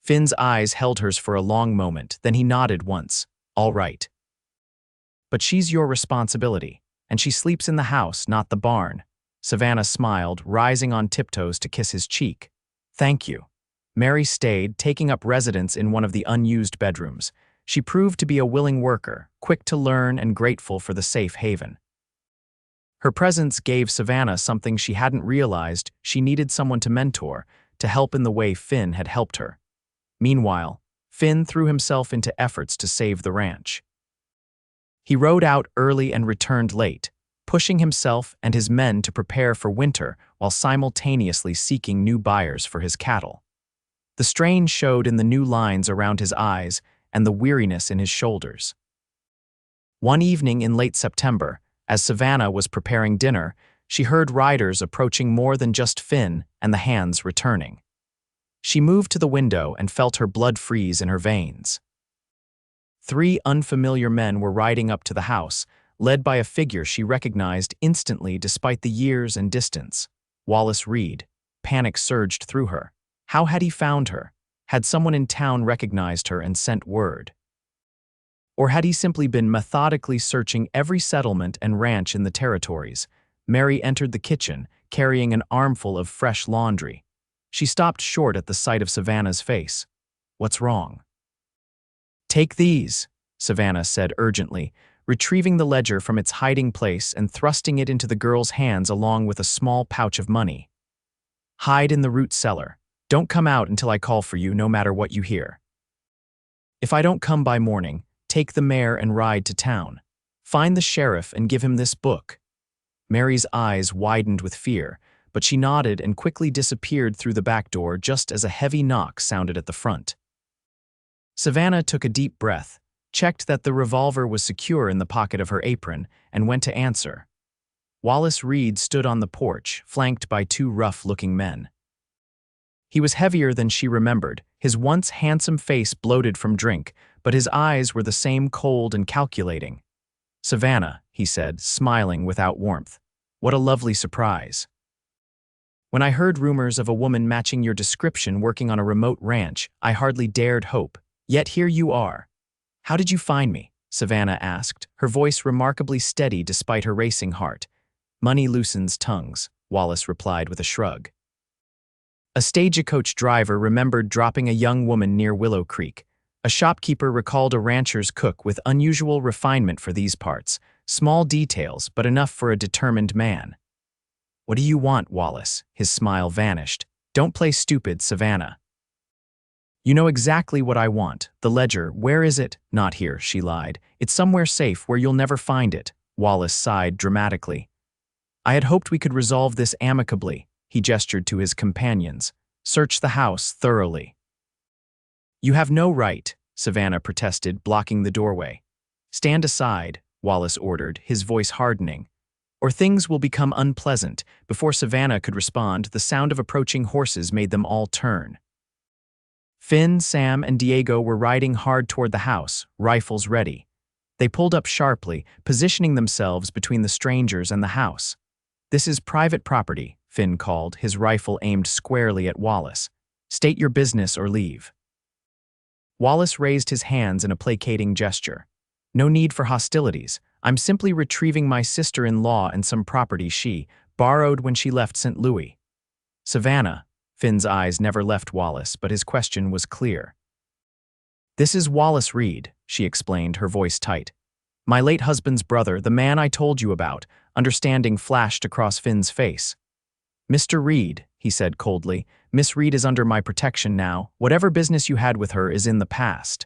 Finn's eyes held hers for a long moment, then he nodded once. All right. But she's your responsibility, and she sleeps in the house, not the barn. Savannah smiled, rising on tiptoes to kiss his cheek. Thank you. Mary stayed, taking up residence in one of the unused bedrooms. She proved to be a willing worker, quick to learn and grateful for the safe haven. Her presence gave Savannah something she hadn't realized: she needed someone to mentor, to help in the way Finn had helped her. Meanwhile, Finn threw himself into efforts to save the ranch. He rode out early and returned late, pushing himself and his men to prepare for winter while simultaneously seeking new buyers for his cattle. The strain showed in the new lines around his eyes and the weariness in his shoulders. One evening in late September, as Savannah was preparing dinner, she heard riders approaching more than just Finn and the hands returning. She moved to the window and felt her blood freeze in her veins. 3 unfamiliar men were riding up to the house, led by a figure she recognized instantly despite the years and distance. Wallace Reed. Panic surged through her. How had he found her? Had someone in town recognized her and sent word? Or had he simply been methodically searching every settlement and ranch in the territories? Mary entered the kitchen, carrying an armful of fresh laundry. She stopped short at the sight of Savannah's face. What's wrong? Take these, Savannah said urgently, retrieving the ledger from its hiding place and thrusting it into the girl's hands along with a small pouch of money. Hide in the root cellar. Don't come out until I call for you, no matter what you hear. If I don't come by morning, take the mare and ride to town. Find the sheriff and give him this book. Mary's eyes widened with fear, but she nodded and quickly disappeared through the back door just as a heavy knock sounded at the front. Savannah took a deep breath, checked that the revolver was secure in the pocket of her apron, and went to answer. Wallace Reed stood on the porch, flanked by 2 rough-looking men. He was heavier than she remembered, his once handsome face bloated from drink, but his eyes were the same cold and calculating. Savannah, he said, smiling without warmth. What a lovely surprise. When I heard rumors of a woman matching your description working on a remote ranch, I hardly dared hope. Yet here you are. How did you find me? Savannah asked, her voice remarkably steady despite her racing heart. Money loosens tongues, Wallace replied with a shrug. A stagecoach driver remembered dropping a young woman near Willow Creek. A shopkeeper recalled a rancher's cook with unusual refinement for these parts. Small details, but enough for a determined man. What do you want, Wallace? His smile vanished. Don't play stupid, Savannah. You know exactly what I want. The ledger. Where is it? Not here, she lied. It's somewhere safe where you'll never find it. Wallace sighed dramatically. I had hoped we could resolve this amicably. He gestured to his companions. Search the house thoroughly. You have no right, Savannah protested, blocking the doorway. Stand aside, Wallace ordered, his voice hardening. Or things will become unpleasant. Before Savannah could respond, the sound of approaching horses made them all turn. Finn, Sam, and Diego were riding hard toward the house, rifles ready. They pulled up sharply, positioning themselves between the strangers and the house. This is private property, Finn called, his rifle aimed squarely at Wallace. State your business or leave. Wallace raised his hands in a placating gesture. No need for hostilities. I'm simply retrieving my sister-in-law and some property she borrowed when she left St. Louis. Savannah. Finn's eyes never left Wallace, but his question was clear. This is Wallace Reed, she explained, her voice tight. My late husband's brother, the man I told you about. Understanding flashed across Finn's face. Mr. Reed, he said coldly, Miss Reed is under my protection now. Whatever business you had with her is in the past.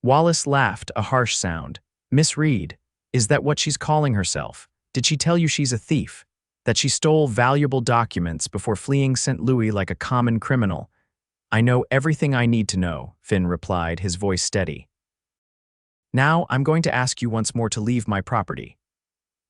Wallace laughed, a harsh sound. Miss Reed, is that what she's calling herself? Did she tell you she's a thief? That she stole valuable documents before fleeing St. Louis like a common criminal? I know everything I need to know, Finn replied, his voice steady. Now I'm going to ask you once more to leave my property.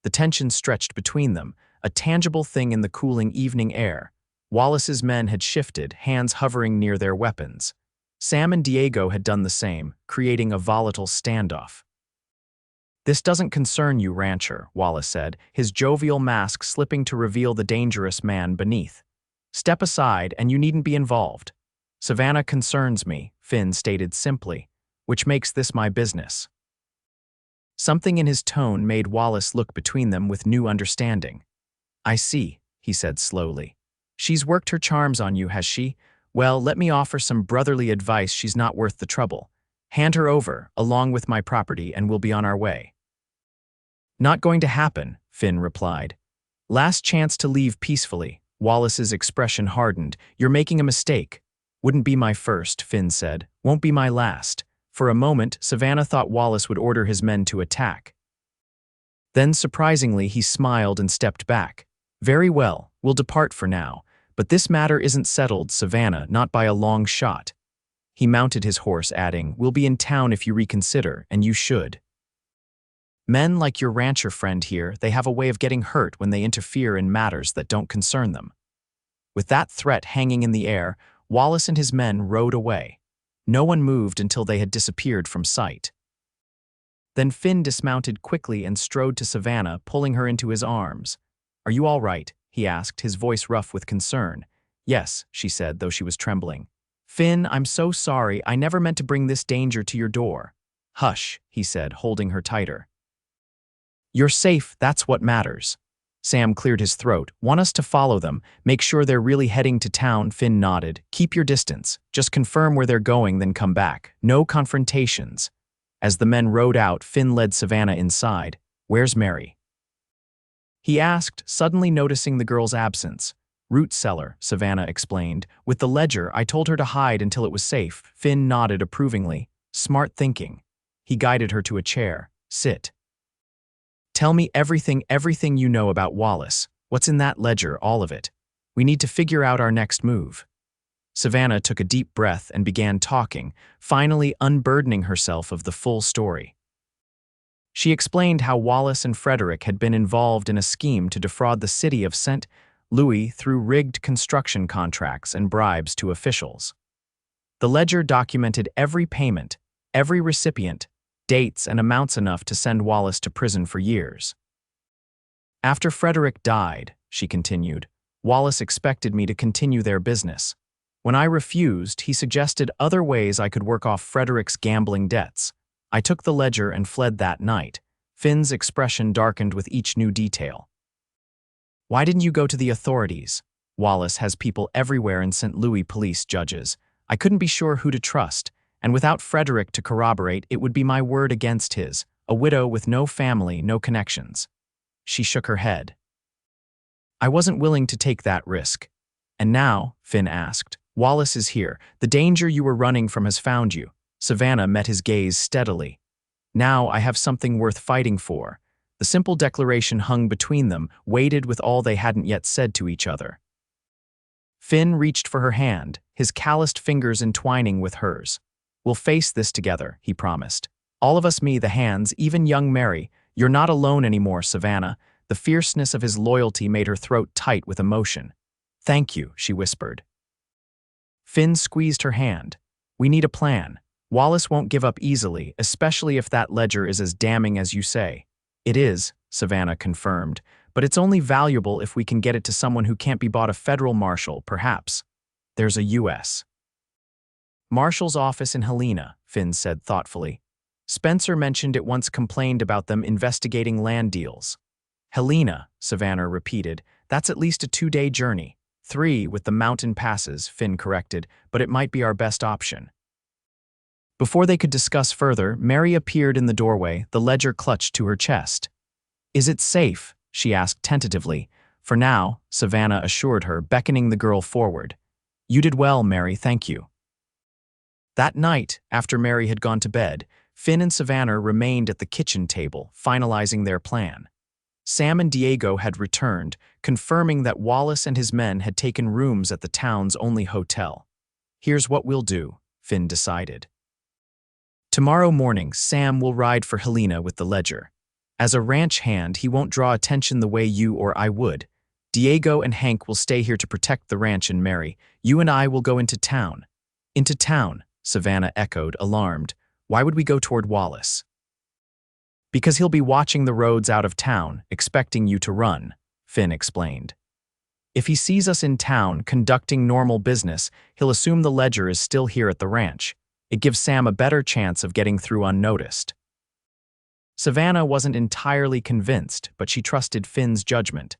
The tension stretched between them, a tangible thing in the cooling evening air. Wallace's men had shifted, hands hovering near their weapons. Sam and Diego had done the same, creating a volatile standoff. "This doesn't concern you, rancher," Wallace said, his jovial mask slipping to reveal the dangerous man beneath. "Step aside, and you needn't be involved." "Savannah concerns me," Finn stated simply, "which makes this my business." Something in his tone made Wallace look between them with new understanding. "I see," he said slowly. "She's worked her charms on you, has she? Well, let me offer some brotherly advice. She's not worth the trouble. Hand her over, along with my property, and we'll be on our way." "Not going to happen," Finn replied. "Last chance to leave peacefully." Wallace's expression hardened. "You're making a mistake." "Wouldn't be my first," Finn said. "Won't be my last." For a moment, Savannah thought Wallace would order his men to attack. Then, surprisingly, he smiled and stepped back. "Very well, we'll depart for now. But this matter isn't settled, Savannah, not by a long shot." He mounted his horse, adding, "We'll be in town if you reconsider, and you should. Men like your rancher friend here, they have a way of getting hurt when they interfere in matters that don't concern them." With that threat hanging in the air, Wallace and his men rode away. No one moved until they had disappeared from sight. Then Finn dismounted quickly and strode to Savannah, pulling her into his arms. "Are you all right?" he asked, his voice rough with concern. "Yes," she said, though she was trembling. "Finn, I'm so sorry. I never meant to bring this danger to your door." "Hush," he said, holding her tighter. "You're safe, that's what matters." Sam cleared his throat. "Want us to follow them? Make sure they're really heading to town?" Finn nodded. "Keep your distance. Just confirm where they're going, then come back. No confrontations." As the men rode out, Finn led Savannah inside. "Where's Mary?" he asked, suddenly noticing the girl's absence. "Root cellar," Savannah explained. "With the ledger, I told her to hide until it was safe." Finn nodded approvingly. "Smart thinking." He guided her to a chair. "Sit. Tell me everything you know about Wallace. What's in that ledger, all of it? We need to figure out our next move." Savannah took a deep breath and began talking, finally unburdening herself of the full story. She explained how Wallace and Frederick had been involved in a scheme to defraud the city of St. Louis through rigged construction contracts and bribes to officials. The ledger documented every payment, every recipient, dates and amounts enough to send Wallace to prison for years. "After Frederick died," she continued, "Wallace expected me to continue their business. When I refused, he suggested other ways I could work off Frederick's gambling debts. I took the ledger and fled that night." Finn's expression darkened with each new detail. "Why didn't you go to the authorities? Wallace has people everywhere in St. Louis, police, judges. I couldn't be sure who to trust. And without Frederick to corroborate, it would be my word against his, a widow with no family, no connections." She shook her head. "I wasn't willing to take that risk." "And now," Finn asked, "Wallace is here. The danger you were running from has found you." Savannah met his gaze steadily. "Now I have something worth fighting for." The simple declaration hung between them, weighted with all they hadn't yet said to each other. Finn reached for her hand, his calloused fingers entwining with hers. "We'll face this together," he promised. "All of us, me, the hands, even young Mary. You're not alone anymore, Savannah." The fierceness of his loyalty made her throat tight with emotion. "Thank you," she whispered. Finn squeezed her hand. "We need a plan. Wallace won't give up easily, especially if that ledger is as damning as you say." "It is," Savannah confirmed, "but it's only valuable if we can get it to someone who can't be bought. A federal marshal, perhaps. There's a U.S. Marshal's office in Helena," Finn said thoughtfully. "Spencer mentioned it once complained about them investigating land deals." "Helena," Savannah repeated. "That's at least a 2-day journey." 3 with the mountain passes, Finn corrected, "but it might be our best option." Before they could discuss further, Mary appeared in the doorway, the ledger clutched to her chest. "Is it safe?" she asked tentatively. "For now," Savannah assured her, beckoning the girl forward. "You did well, Mary, thank you." That night, after Mary had gone to bed, Finn and Savannah remained at the kitchen table, finalizing their plan. Sam and Diego had returned, confirming that Wallace and his men had taken rooms at the town's only hotel. "Here's what we'll do," Finn decided. "Tomorrow morning, Sam will ride for Helena with the ledger. As a ranch hand, he won't draw attention the way you or I would. Diego and Hank will stay here to protect the ranch and Mary. You and I will go into town." "Into town," Savannah echoed, alarmed. Why would we go toward Wallace? Because he'll be watching the roads out of town, expecting you to run, Finn explained. If he sees us in town conducting normal business, he'll assume the ledger is still here at the ranch. It gives Sam a better chance of getting through unnoticed. Savannah wasn't entirely convinced, but she trusted Finn's judgment.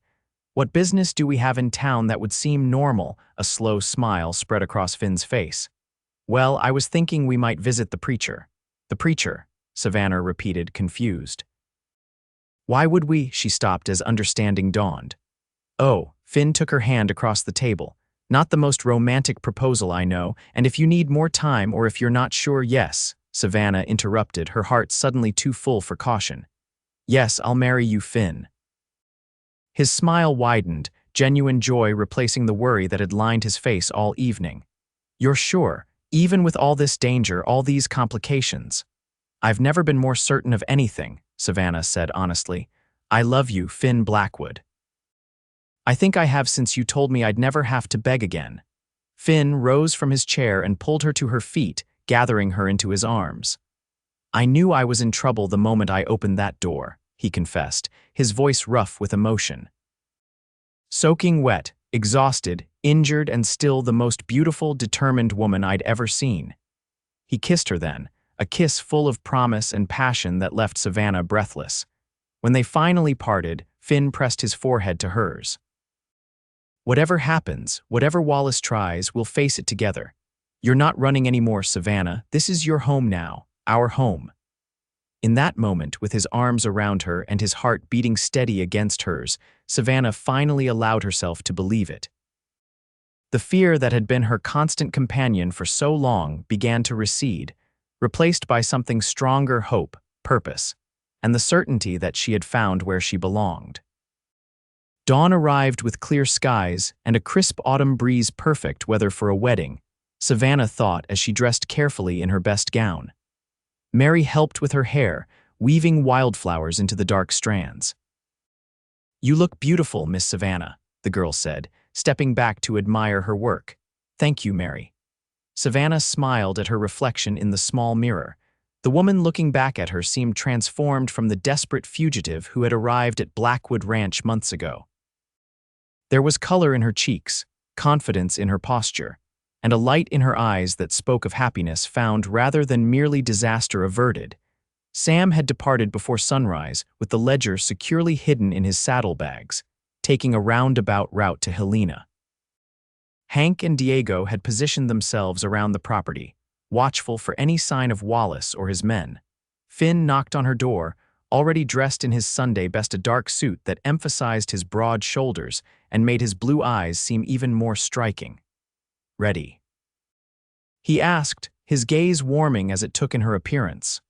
What business do we have in town that would seem normal? A slow smile spread across Finn's face. Well, I was thinking we might visit the preacher. The preacher, Savannah repeated, confused. Why would we? She stopped as understanding dawned. Oh, Finn took her hand across the table. Not the most romantic proposal, I know, and if you need more time or if you're not sure, yes, Savannah interrupted, her heart suddenly too full for caution. Yes, I'll marry you, Finn. His smile widened, genuine joy replacing the worry that had lined his face all evening. You're sure, even with all this danger, all these complications? I've never been more certain of anything, Savannah said honestly. I love you, Finn Blackwood. I think I have since you told me I'd never have to beg again. Finn rose from his chair and pulled her to her feet, gathering her into his arms. I knew I was in trouble the moment I opened that door, he confessed, his voice rough with emotion. Soaking wet, exhausted, injured, and still the most beautiful, determined woman I'd ever seen. He kissed her then, a kiss full of promise and passion that left Savannah breathless. When they finally parted, Finn pressed his forehead to hers. Whatever happens, whatever Wallace tries, we'll face it together. You're not running anymore, Savannah. This is your home now, our home. In that moment, with his arms around her and his heart beating steady against hers, Savannah finally allowed herself to believe it. The fear that had been her constant companion for so long began to recede, replaced by something stronger: hope, purpose, and the certainty that she had found where she belonged. Dawn arrived with clear skies and a crisp autumn breeze, perfect weather for a wedding, Savannah thought as she dressed carefully in her best gown. Mary helped with her hair, weaving wildflowers into the dark strands. You look beautiful, Miss Savannah, the girl said, stepping back to admire her work. Thank you, Mary. Savannah smiled at her reflection in the small mirror. The woman looking back at her seemed transformed from the desperate fugitive who had arrived at Blackwood Ranch months ago. There was color in her cheeks, confidence in her posture, and a light in her eyes that spoke of happiness found rather than merely disaster averted. Sam had departed before sunrise with the ledger securely hidden in his saddlebags, taking a roundabout route to Helena. Hank and Diego had positioned themselves around the property, watchful for any sign of Wallace or his men. Finn knocked on her door, already dressed in his Sunday best, a dark suit that emphasized his broad shoulders and made his blue eyes seem even more striking. Ready? He asked, his gaze warming as it took in her appearance.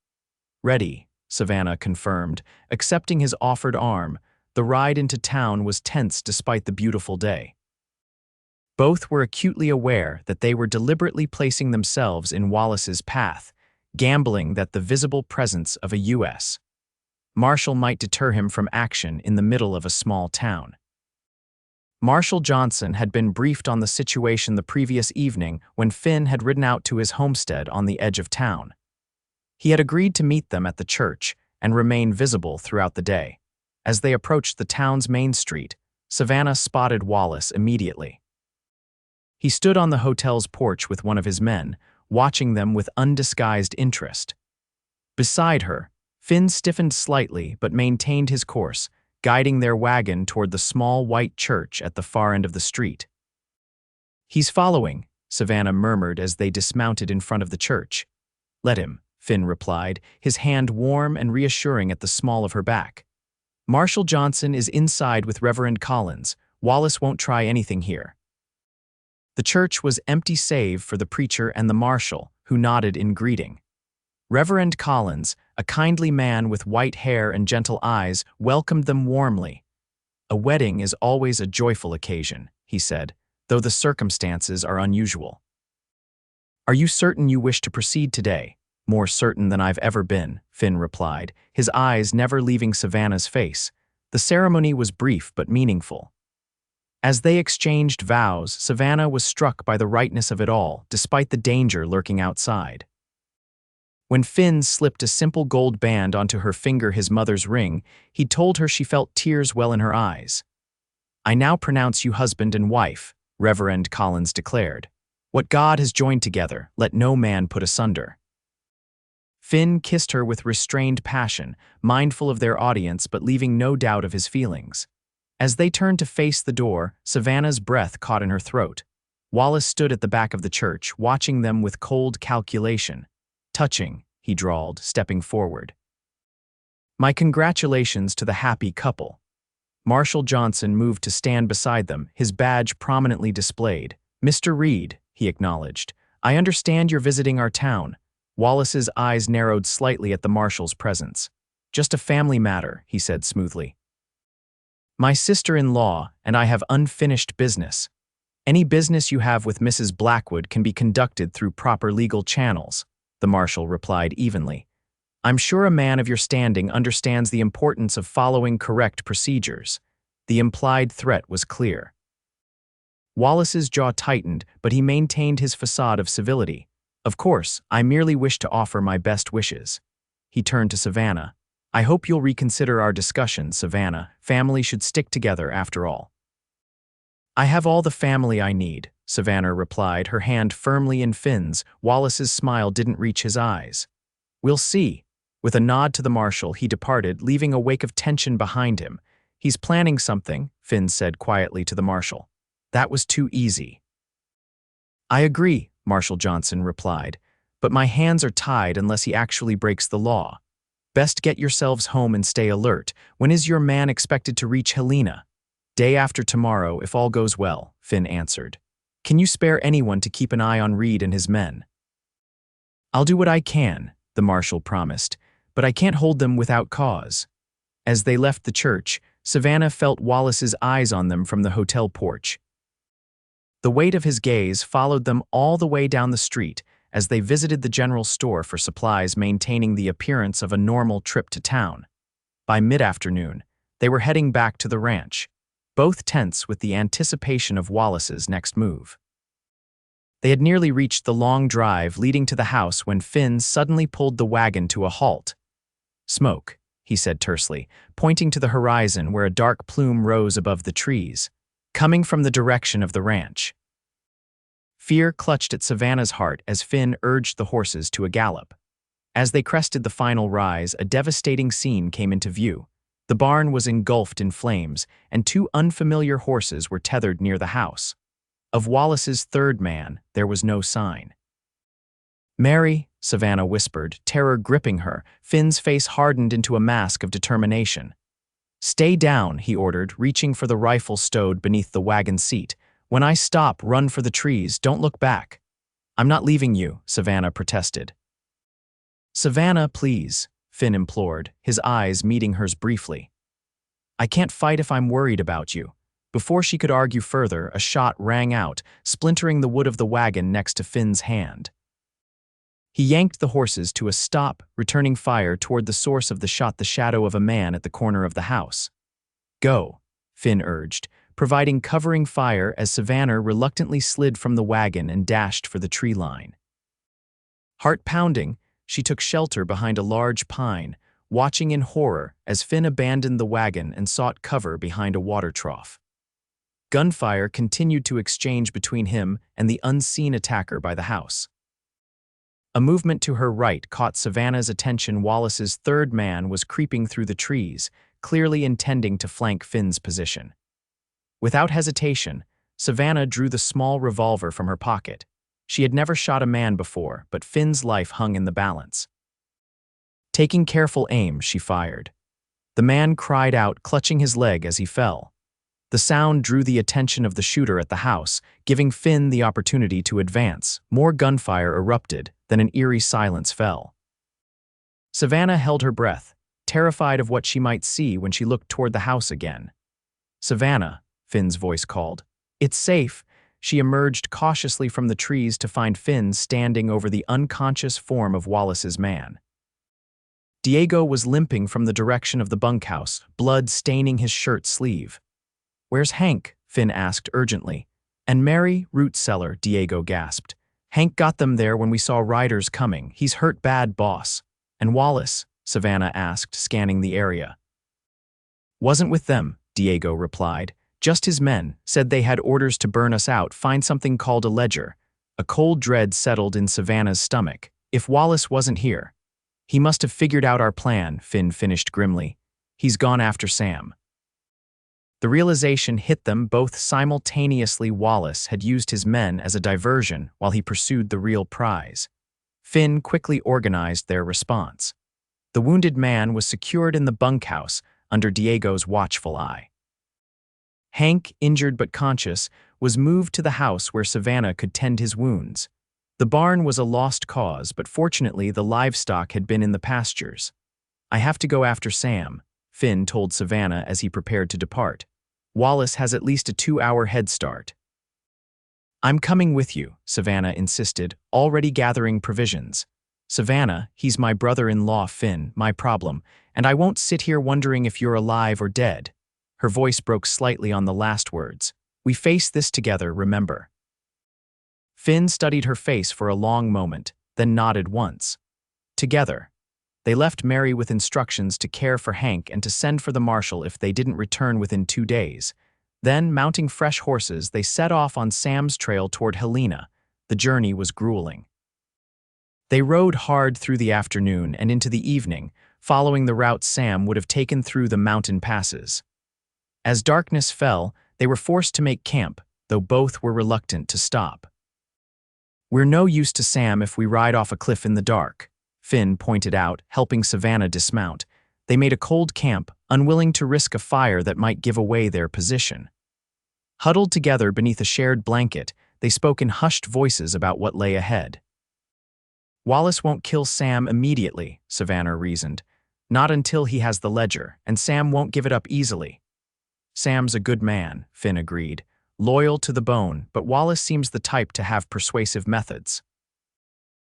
Ready, Savannah confirmed, accepting his offered arm. The ride into town was tense despite the beautiful day. Both were acutely aware that they were deliberately placing themselves in Wallace's path, gambling that the visible presence of a U.S. Marshal might deter him from action in the middle of a small town. Marshal Johnson had been briefed on the situation the previous evening when Finn had ridden out to his homestead on the edge of town. He had agreed to meet them at the church and remain visible throughout the day. As they approached the town's main street, Savannah spotted Wallace immediately. He stood on the hotel's porch with one of his men, watching them with undisguised interest. Beside her, Finn stiffened slightly but maintained his course, guiding their wagon toward the small white church at the far end of the street. He's following, Savannah murmured as they dismounted in front of the church. Let him, Finn replied, his hand warm and reassuring at the small of her back. Marshal Johnson is inside with Reverend Collins. Wallace won't try anything here. The church was empty save for the preacher and the marshal, who nodded in greeting. Reverend Collins, a kindly man with white hair and gentle eyes, welcomed them warmly. A wedding is always a joyful occasion, he said, though the circumstances are unusual. Are you certain you wish to proceed today? More certain than I've ever been, Finn replied, his eyes never leaving Savannah's face. The ceremony was brief but meaningful. As they exchanged vows, Savannah was struck by the rightness of it all, despite the danger lurking outside. When Finn slipped a simple gold band onto her finger, his mother's ring, he told her she felt tears well in her eyes. "I now pronounce you husband and wife," Reverend Collins declared. "What God has joined together, let no man put asunder." Finn kissed her with restrained passion, mindful of their audience but leaving no doubt of his feelings. As they turned to face the door, Savannah's breath caught in her throat. Wallace stood at the back of the church, watching them with cold calculation. "Touching," he drawled, stepping forward. "My congratulations to the happy couple." Marshal Johnson moved to stand beside them, his badge prominently displayed. "Mr. Reed," he acknowledged, "I understand you're visiting our town." Wallace's eyes narrowed slightly at the marshal's presence. "Just a family matter," he said smoothly. "My sister-in-law and I have unfinished business. Any business you have with Mrs. Blackwood can be conducted through proper legal channels," the marshal replied evenly. "I'm sure a man of your standing understands the importance of following correct procedures." The implied threat was clear. Wallace's jaw tightened, but he maintained his facade of civility. "Of course, I merely wish to offer my best wishes." He turned to Savannah. "I hope you'll reconsider our discussion, Savannah. Family should stick together after all." "I have all the family I need," Savannah replied, her hand firmly in Finn's. Wallace's smile didn't reach his eyes. "We'll see." With a nod to the marshal, he departed, leaving a wake of tension behind him. "He's planning something," Finn said quietly to the marshal. "That was too easy." "I agree," Marshal Johnson replied, "but my hands are tied unless he actually breaks the law. Best get yourselves home and stay alert. When is your man expected to reach Helena?" "Day after tomorrow, if all goes well," Finn answered. "Can you spare anyone to keep an eye on Reed and his men?" "I'll do what I can," the marshal promised, "but I can't hold them without cause." As they left the church, Savannah felt Wallace's eyes on them from the hotel porch. The weight of his gaze followed them all the way down the street as they visited the general store for supplies, maintaining the appearance of a normal trip to town. By mid-afternoon, they were heading back to the ranch, both tense with the anticipation of Wallace's next move. They had nearly reached the long drive leading to the house when Finn suddenly pulled the wagon to a halt. "Smoke," he said tersely, pointing to the horizon where a dark plume rose above the trees, coming from the direction of the ranch. Fear clutched at Savannah's heart as Finn urged the horses to a gallop. As they crested the final rise, a devastating scene came into view. The barn was engulfed in flames, and two unfamiliar horses were tethered near the house. Of Wallace's third man, there was no sign. "Mary," Savannah whispered, terror gripping her. Finn's face hardened into a mask of determination. "Stay down," he ordered, reaching for the rifle stowed beneath the wagon seat. "When I stop, run for the trees. Don't look back." "I'm not leaving you," Savannah protested. "Savannah, please," Finn implored, his eyes meeting hers briefly. "I can't fight if I'm worried about you." Before she could argue further, a shot rang out, splintering the wood of the wagon next to Finn's hand. He yanked the horses to a stop, returning fire toward the source of the shot, the shadow of a man at the corner of the house. "Go," Finn urged, providing covering fire as Savannah reluctantly slid from the wagon and dashed for the tree line. Heart pounding, she took shelter behind a large pine, watching in horror as Finn abandoned the wagon and sought cover behind a water trough. Gunfire continued to exchange between him and the unseen attacker by the house. A movement to her right caught Savannah's attention. Wallace's third man was creeping through the trees, clearly intending to flank Finn's position. Without hesitation, Savannah drew the small revolver from her pocket. She had never shot a man before, but Finn's life hung in the balance. Taking careful aim, she fired. The man cried out, clutching his leg as he fell. The sound drew the attention of the shooter at the house, giving Finn the opportunity to advance. More gunfire erupted, then an eerie silence fell. Savannah held her breath, terrified of what she might see when she looked toward the house again. "Savannah," Finn's voice called. "It's safe." She emerged cautiously from the trees to find Finn standing over the unconscious form of Wallace's man. Diego was limping from the direction of the bunkhouse, blood staining his shirt sleeve. "Where's Hank?" Finn asked urgently. And Mary, root cellar, Diego gasped. Hank got them there when we saw riders coming. He's hurt bad, boss. And Wallace? Savannah asked, scanning the area. Wasn't with them, Diego replied. Just his men, said they had orders to burn us out, find something called a ledger. A cold dread settled in Savannah's stomach. If Wallace wasn't here. He must have figured out our plan, Finn finished grimly. He's gone after Sam. The realization hit them both simultaneously. Wallace had used his men as a diversion while he pursued the real prize. Finn quickly organized their response. The wounded man was secured in the bunkhouse under Diego's watchful eye. Hank, injured but conscious, was moved to the house where Savannah could tend his wounds. The barn was a lost cause, but fortunately the livestock had been in the pastures. I have to go after Sam, Finn told Savannah as he prepared to depart. Wallace has at least a 2-hour head start. I'm coming with you, Savannah insisted, already gathering provisions. Savannah, he's my brother-in-law Finn, my problem, and I won't sit here wondering if you're alive or dead. Her voice broke slightly on the last words. We face this together, remember. Finn studied her face for a long moment, then nodded once. Together. They left Mary with instructions to care for Hank and to send for the marshal if they didn't return within 2 days. Then, mounting fresh horses, they set off on Sam's trail toward Helena. The journey was grueling. They rode hard through the afternoon and into the evening, following the route Sam would have taken through the mountain passes. As darkness fell, they were forced to make camp, though both were reluctant to stop. We're no use to Sam if we ride off a cliff in the dark, Finn pointed out, helping Savannah dismount. They made a cold camp, unwilling to risk a fire that might give away their position. Huddled together beneath a shared blanket, they spoke in hushed voices about what lay ahead. Wallace won't kill Sam immediately, Savannah reasoned. Not until he has the ledger, and Sam won't give it up easily. Sam's a good man, Finn agreed. Loyal to the bone, but Wallace seems the type to have persuasive methods.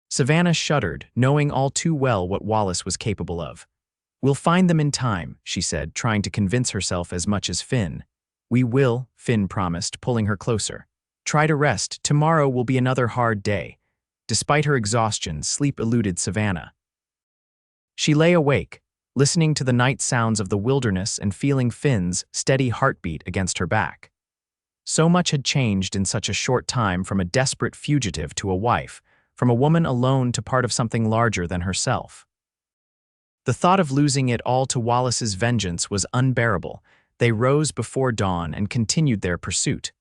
Savannah shuddered, knowing all too well what Wallace was capable of. We'll find them in time, she said, trying to convince herself as much as Finn. We will, Finn promised, pulling her closer. Try to rest. Tomorrow will be another hard day. Despite her exhaustion, sleep eluded Savannah. She lay awake, listening to the night sounds of the wilderness and feeling Finn's steady heartbeat against her back. So much had changed in such a short time, from a desperate fugitive to a wife, from a woman alone to part of something larger than herself. The thought of losing it all to Wallace's vengeance was unbearable. They rose before dawn and continued their pursuit.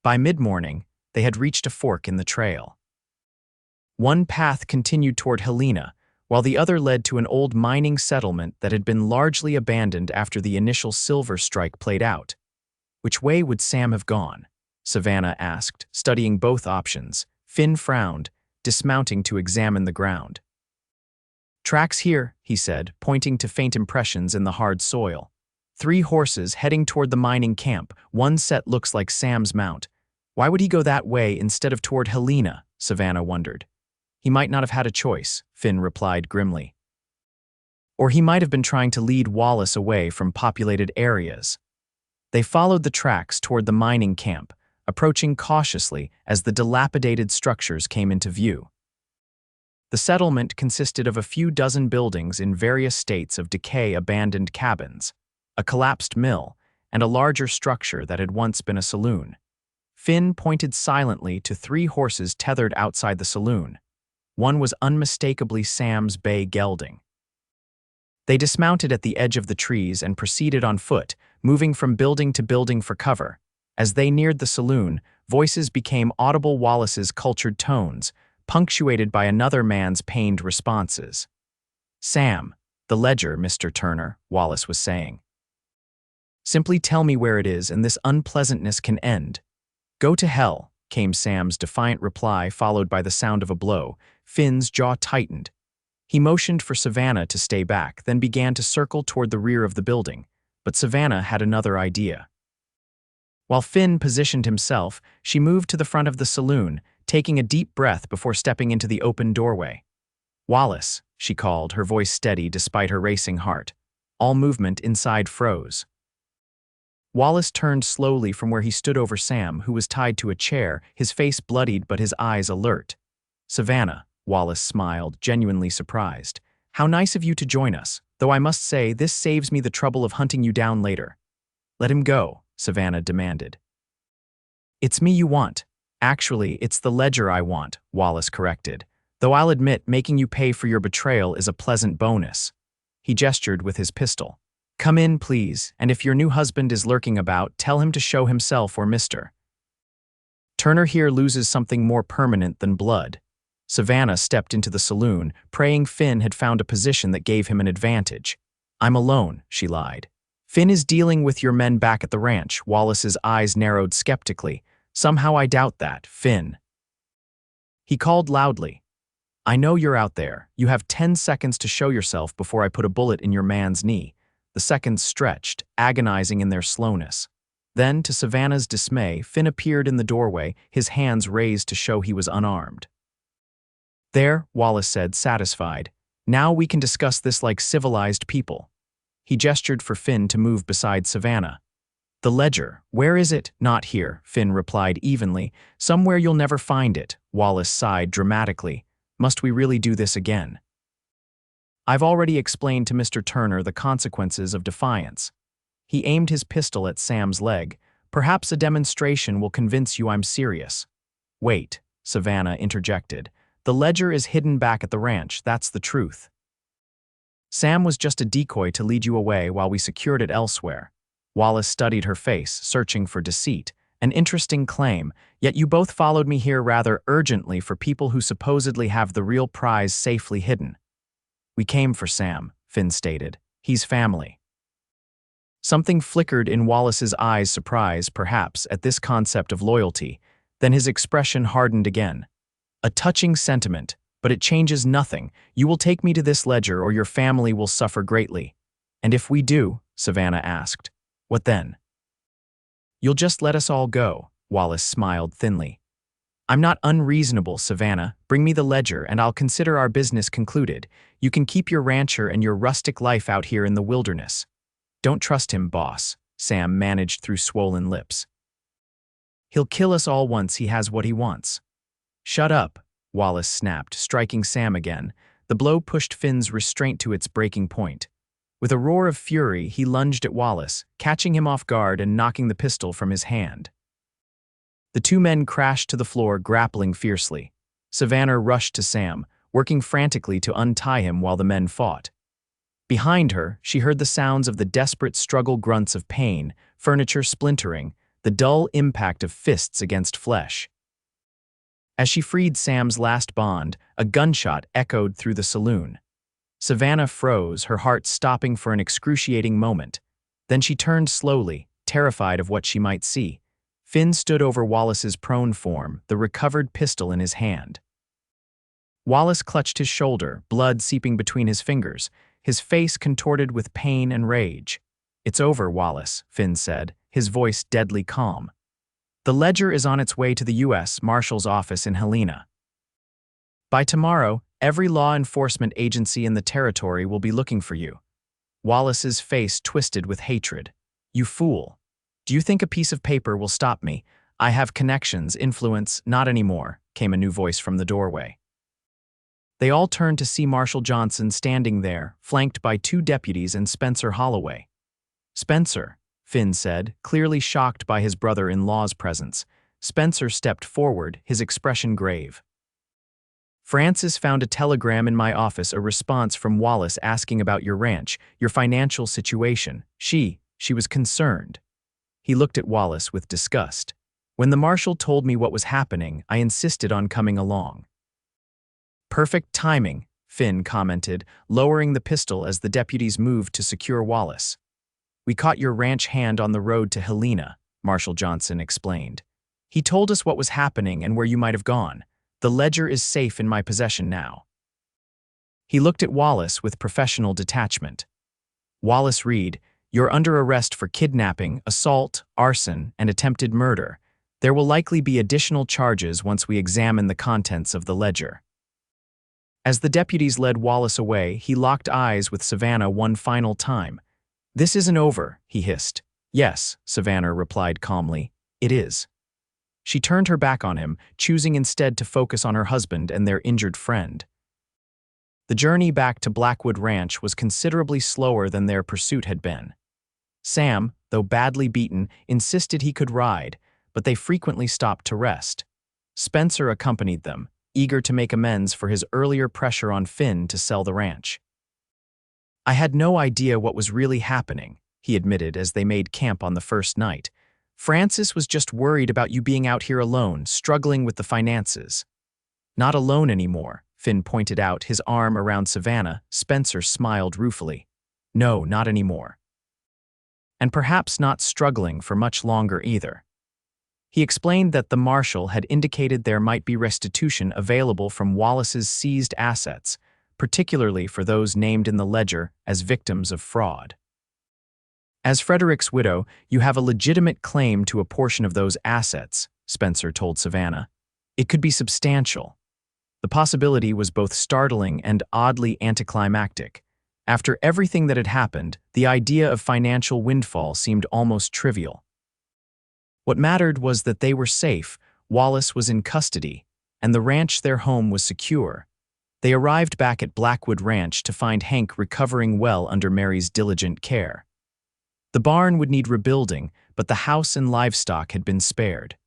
By mid-morning, they had reached a fork in the trail. One path continued toward Helena, while the other led to an old mining settlement that had been largely abandoned after the initial silver strike played out. Which way would Sam have gone? Savannah asked, studying both options. Finn frowned, dismounting to examine the ground. Tracks here, he said, pointing to faint impressions in the hard soil. 3 horses heading toward the mining camp. One set looks like Sam's mount. Why would he go that way instead of toward Helena? Savannah wondered. He might not have had a choice, Finn replied grimly. Or he might have been trying to lead Wallace away from populated areas. They followed the tracks toward the mining camp, approaching cautiously as the dilapidated structures came into view. The settlement consisted of a few dozen buildings in various states of decay, abandoned cabins, a collapsed mill, and a larger structure that had once been a saloon. Finn pointed silently to 3 horses tethered outside the saloon. One was unmistakably Sam's bay gelding. They dismounted at the edge of the trees and proceeded on foot, moving from building to building for cover. As they neared the saloon, voices became audible. Wallace's cultured tones, punctuated by another man's pained responses. Sam, the ledger, Mr. Turner, Wallace was saying. Simply tell me where it is and this unpleasantness can end. Go to hell, came Sam's defiant reply, followed by the sound of a blow. Finn's jaw tightened. He motioned for Savannah to stay back, then began to circle toward the rear of the building, but Savannah had another idea. While Finn positioned himself, she moved to the front of the saloon, taking a deep breath before stepping into the open doorway. Wallace, she called, her voice steady despite her racing heart. All movement inside froze. Wallace turned slowly from where he stood over Sam, who was tied to a chair, his face bloodied but his eyes alert. "Savannah," Wallace smiled, genuinely surprised. "How nice of you to join us, though I must say this saves me the trouble of hunting you down later." "Let him go," Savannah demanded. "It's me you want." "Actually, it's the ledger I want," Wallace corrected. "Though I'll admit making you pay for your betrayal is a pleasant bonus." He gestured with his pistol. "Come in, please, and if your new husband is lurking about, tell him to show himself or Mr. Turner here loses something more permanent than blood." Savannah stepped into the saloon, praying Finn had found a position that gave him an advantage. "I'm alone," she lied. "Finn is dealing with your men back at the ranch." Wallace's eyes narrowed skeptically. "Somehow I doubt that, Finn." He called loudly. "I know you're out there. You have 10 seconds to show yourself before I put a bullet in your man's knee." The seconds stretched, agonizing in their slowness. Then, to Savannah's dismay, Finn appeared in the doorway, his hands raised to show he was unarmed. "There," Wallace said, satisfied. "Now we can discuss this like civilized people." He gestured for Finn to move beside Savannah. "The ledger, where is it?" "Not here," Finn replied evenly. "Somewhere you'll never find it." Wallace sighed dramatically. "Must we really do this again?" "I've already explained to Mr. Turner the consequences of defiance." He aimed his pistol at Sam's leg. "Perhaps a demonstration will convince you I'm serious." "Wait," Savannah interjected. "The ledger is hidden back at the ranch, that's the truth. Sam was just a decoy to lead you away while we secured it elsewhere." Wallace studied her face, searching for deceit. "An interesting claim, yet you both followed me here rather urgently for people who supposedly have the real prize safely hidden." "We came for Sam," Finn stated. "He's family." Something flickered in Wallace's eyes, surprise, perhaps, at this concept of loyalty. Then his expression hardened again. "A touching sentiment, but it changes nothing. You will take me to this ledger or your family will suffer greatly." "And if we do?" Savannah asked. "What then?" "You'll just let us all go," Wallace smiled thinly. "I'm not unreasonable, Savannah. Bring me the ledger and I'll consider our business concluded. You can keep your rancher and your rustic life out here in the wilderness." "Don't trust him, boss," Sam managed through swollen lips. "He'll kill us all once he has what he wants." "Shut up," Wallace snapped, striking Sam again. The blow pushed Finn's restraint to its breaking point. With a roar of fury, he lunged at Wallace, catching him off guard and knocking the pistol from his hand. The two men crashed to the floor, grappling fiercely. Savannah rushed to Sam, working frantically to untie him while the men fought. Behind her, she heard the sounds of the desperate struggle, grunts of pain, furniture splintering, the dull impact of fists against flesh. As she freed Sam's last bond, a gunshot echoed through the saloon. Savannah froze, her heart stopping for an excruciating moment. Then she turned slowly, terrified of what she might see. Finn stood over Wallace's prone form, the recovered pistol in his hand. Wallace clutched his shoulder, blood seeping between his fingers, his face contorted with pain and rage. "It's over, Wallace," Finn said, his voice deadly calm. "The ledger is on its way to the U.S. Marshal's office in Helena. By tomorrow, every law enforcement agency in the territory will be looking for you." Wallace's face twisted with hatred. "You fool. Do you think a piece of paper will stop me? I have connections, influence." "Not anymore," came a new voice from the doorway. They all turned to see Marshal Johnson standing there, flanked by two deputies and Spencer Holloway. "Spencer," Finn said, clearly shocked by his brother-in-law's presence. Spencer stepped forward, his expression grave. "Francis found a telegram in my office, a response from Wallace asking about your ranch, your financial situation. She was concerned." He looked at Wallace with disgust. "When the marshal told me what was happening, I insisted on coming along." "Perfect timing," Finn commented, lowering the pistol as the deputies moved to secure Wallace. "We caught your ranch hand on the road to Helena," Marshal Johnson explained. "He told us what was happening and where you might have gone. The ledger is safe in my possession now." He looked at Wallace with professional detachment. "Wallace Reed, you're under arrest for kidnapping, assault, arson, and attempted murder. There will likely be additional charges once we examine the contents of the ledger." As the deputies led Wallace away, he locked eyes with Savannah one final time. "This isn't over," he hissed. Yes, Savannah replied calmly. It is. She turned her back on him, choosing instead to focus on her husband and their injured friend. The journey back to Blackwood Ranch was considerably slower than their pursuit had been. Sam, though badly beaten, insisted he could ride, but they frequently stopped to rest. Spencer accompanied them, eager to make amends for his earlier pressure on Finn to sell the ranch. I had no idea what was really happening, he admitted as they made camp on the first night. Francis was just worried about you being out here alone, struggling with the finances. Not alone anymore, Finn pointed out, his arm around Savannah. Spencer smiled ruefully. No, not anymore. And perhaps not struggling for much longer either. He explained that the marshal had indicated there might be restitution available from Wallace's seized assets, particularly for those named in the ledger as victims of fraud. As Frederick's widow, you have a legitimate claim to a portion of those assets, Spencer told Savannah. It could be substantial. The possibility was both startling and oddly anticlimactic. After everything that had happened, the idea of financial windfall seemed almost trivial. What mattered was that they were safe, Wallace was in custody, and the ranch, their home, was secure. They arrived back at Blackwood Ranch to find Hank recovering well under Mary's diligent care. The barn would need rebuilding, but the house and livestock had been spared.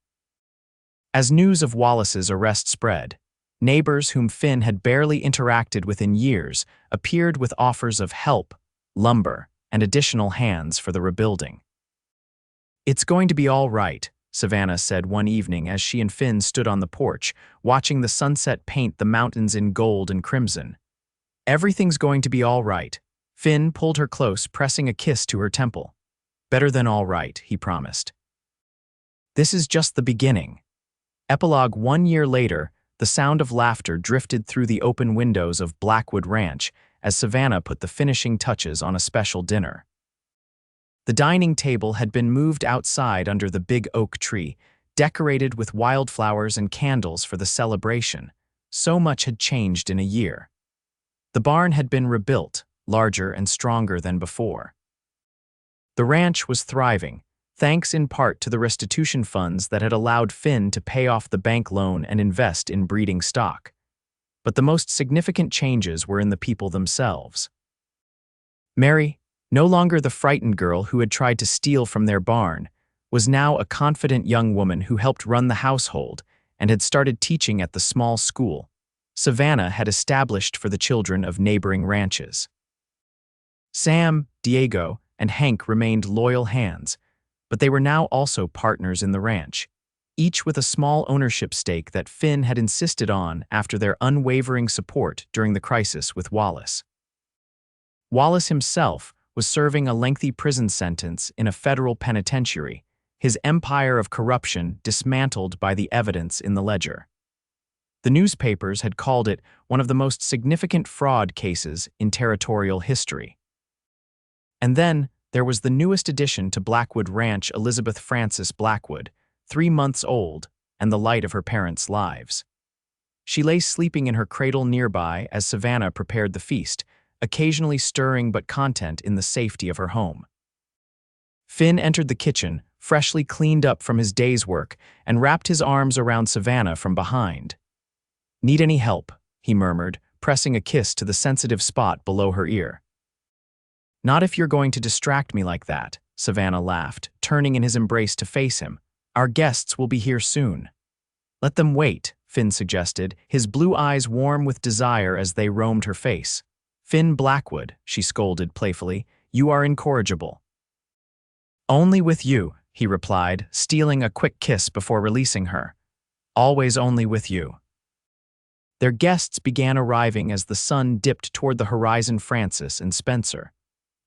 As news of Wallace's arrest spread, neighbors whom Finn had barely interacted with in years appeared with offers of help, lumber, and additional hands for the rebuilding. It's going to be all right, Savannah said one evening as she and Finn stood on the porch, watching the sunset paint the mountains in gold and crimson. Everything's going to be all right. Finn pulled her close, pressing a kiss to her temple. Better than all right, he promised. This is just the beginning. Epilogue: 1 year later, the sound of laughter drifted through the open windows of Blackwood Ranch as Savannah put the finishing touches on a special dinner. The dining table had been moved outside under the big oak tree, decorated with wildflowers and candles for the celebration. So much had changed in a year. The barn had been rebuilt, larger and stronger than before. The ranch was thriving, thanks in part to the restitution funds that had allowed Finn to pay off the bank loan and invest in breeding stock. But the most significant changes were in the people themselves. Mary, no longer the frightened girl who had tried to steal from their barn, was now a confident young woman who helped run the household and had started teaching at the small school Savannah had established for the children of neighboring ranches. Sam, Diego, and Hank remained loyal hands, but they were now also partners in the ranch, each with a small ownership stake that Finn had insisted on after their unwavering support during the crisis with Wallace. Wallace himself was serving a lengthy prison sentence in a federal penitentiary, his empire of corruption dismantled by the evidence in the ledger. The newspapers had called it one of the most significant fraud cases in territorial history. And then there was the newest addition to Blackwood Ranch, Elizabeth Frances Blackwood, 3 months old and the light of her parents' lives. She lay sleeping in her cradle nearby as Savannah prepared the feast, occasionally stirring but content in the safety of her home. Finn entered the kitchen, freshly cleaned up from his day's work, and wrapped his arms around Savannah from behind. "Need any help?" he murmured, pressing a kiss to the sensitive spot below her ear. "Not if you're going to distract me like that," Savannah laughed, turning in his embrace to face him. "Our guests will be here soon." "Let them wait," Finn suggested, his blue eyes warm with desire as they roamed her face. "Finn Blackwood," she scolded playfully, "you are incorrigible." "Only with you," he replied, stealing a quick kiss before releasing her. "Always only with you." Their guests began arriving as the sun dipped toward the horizon. Francis and Spencer,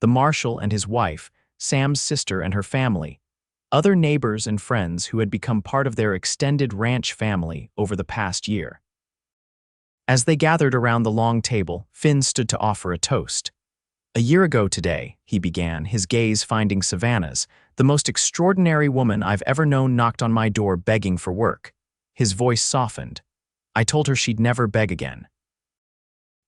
the marshal and his wife, Sam's sister and her family, other neighbors and friends who had become part of their extended ranch family over the past year. As they gathered around the long table, Finn stood to offer a toast. "A year ago today," he began, his gaze finding Savannah's, "the most extraordinary woman I've ever known knocked on my door begging for work." His voice softened. "I told her she'd never beg again.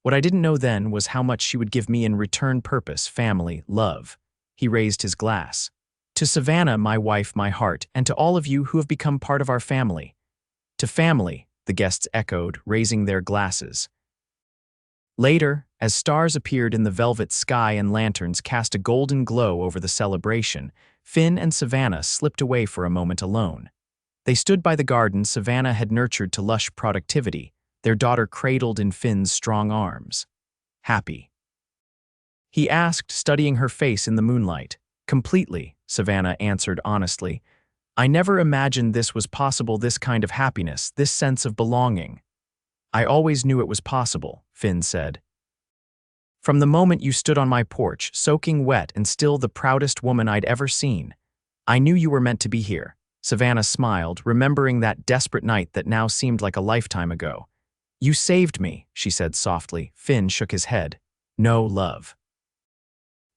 What I didn't know then was how much she would give me in return: purpose, family, love." He raised his glass. To Savannah, my wife, my heart, and to all of you who have become part of our family. To family, the guests echoed, raising their glasses. Later, as stars appeared in the velvet sky and lanterns cast a golden glow over the celebration, Finn and Savannah slipped away for a moment alone. They stood by the garden Savannah had nurtured to lush productivity, their daughter cradled in Finn's strong arms. Happy. He asked, studying her face in the moonlight. Completely, Savannah answered honestly. I never imagined this was possible, this kind of happiness, this sense of belonging. I always knew it was possible, Finn said. From the moment you stood on my porch, soaking wet and still the proudest woman I'd ever seen, I knew you were meant to be here. Savannah smiled, remembering that desperate night that now seemed like a lifetime ago. You saved me, she said softly. Finn shook his head. No, love.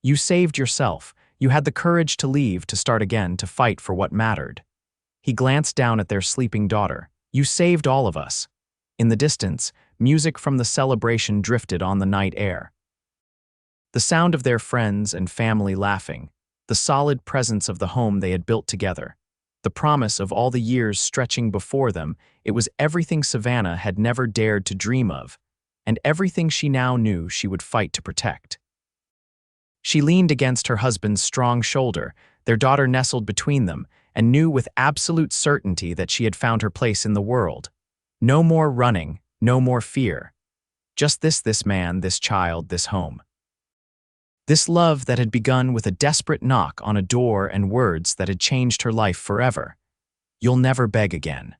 You saved yourself. You had the courage to leave, to start again, to fight for what mattered. He glanced down at their sleeping daughter. You saved all of us. In the distance, music from the celebration drifted on the night air. The sound of their friends and family laughing, the solid presence of the home they had built together, the promise of all the years stretching before them, it was everything Savannah had never dared to dream of, and everything she now knew she would fight to protect. She leaned against her husband's strong shoulder, their daughter nestled between them, and knew with absolute certainty that she had found her place in the world. No more running, no more fear. Just this man, this child, this home. This love that had begun with a desperate knock on a door and words that had changed her life forever. You'll never beg again.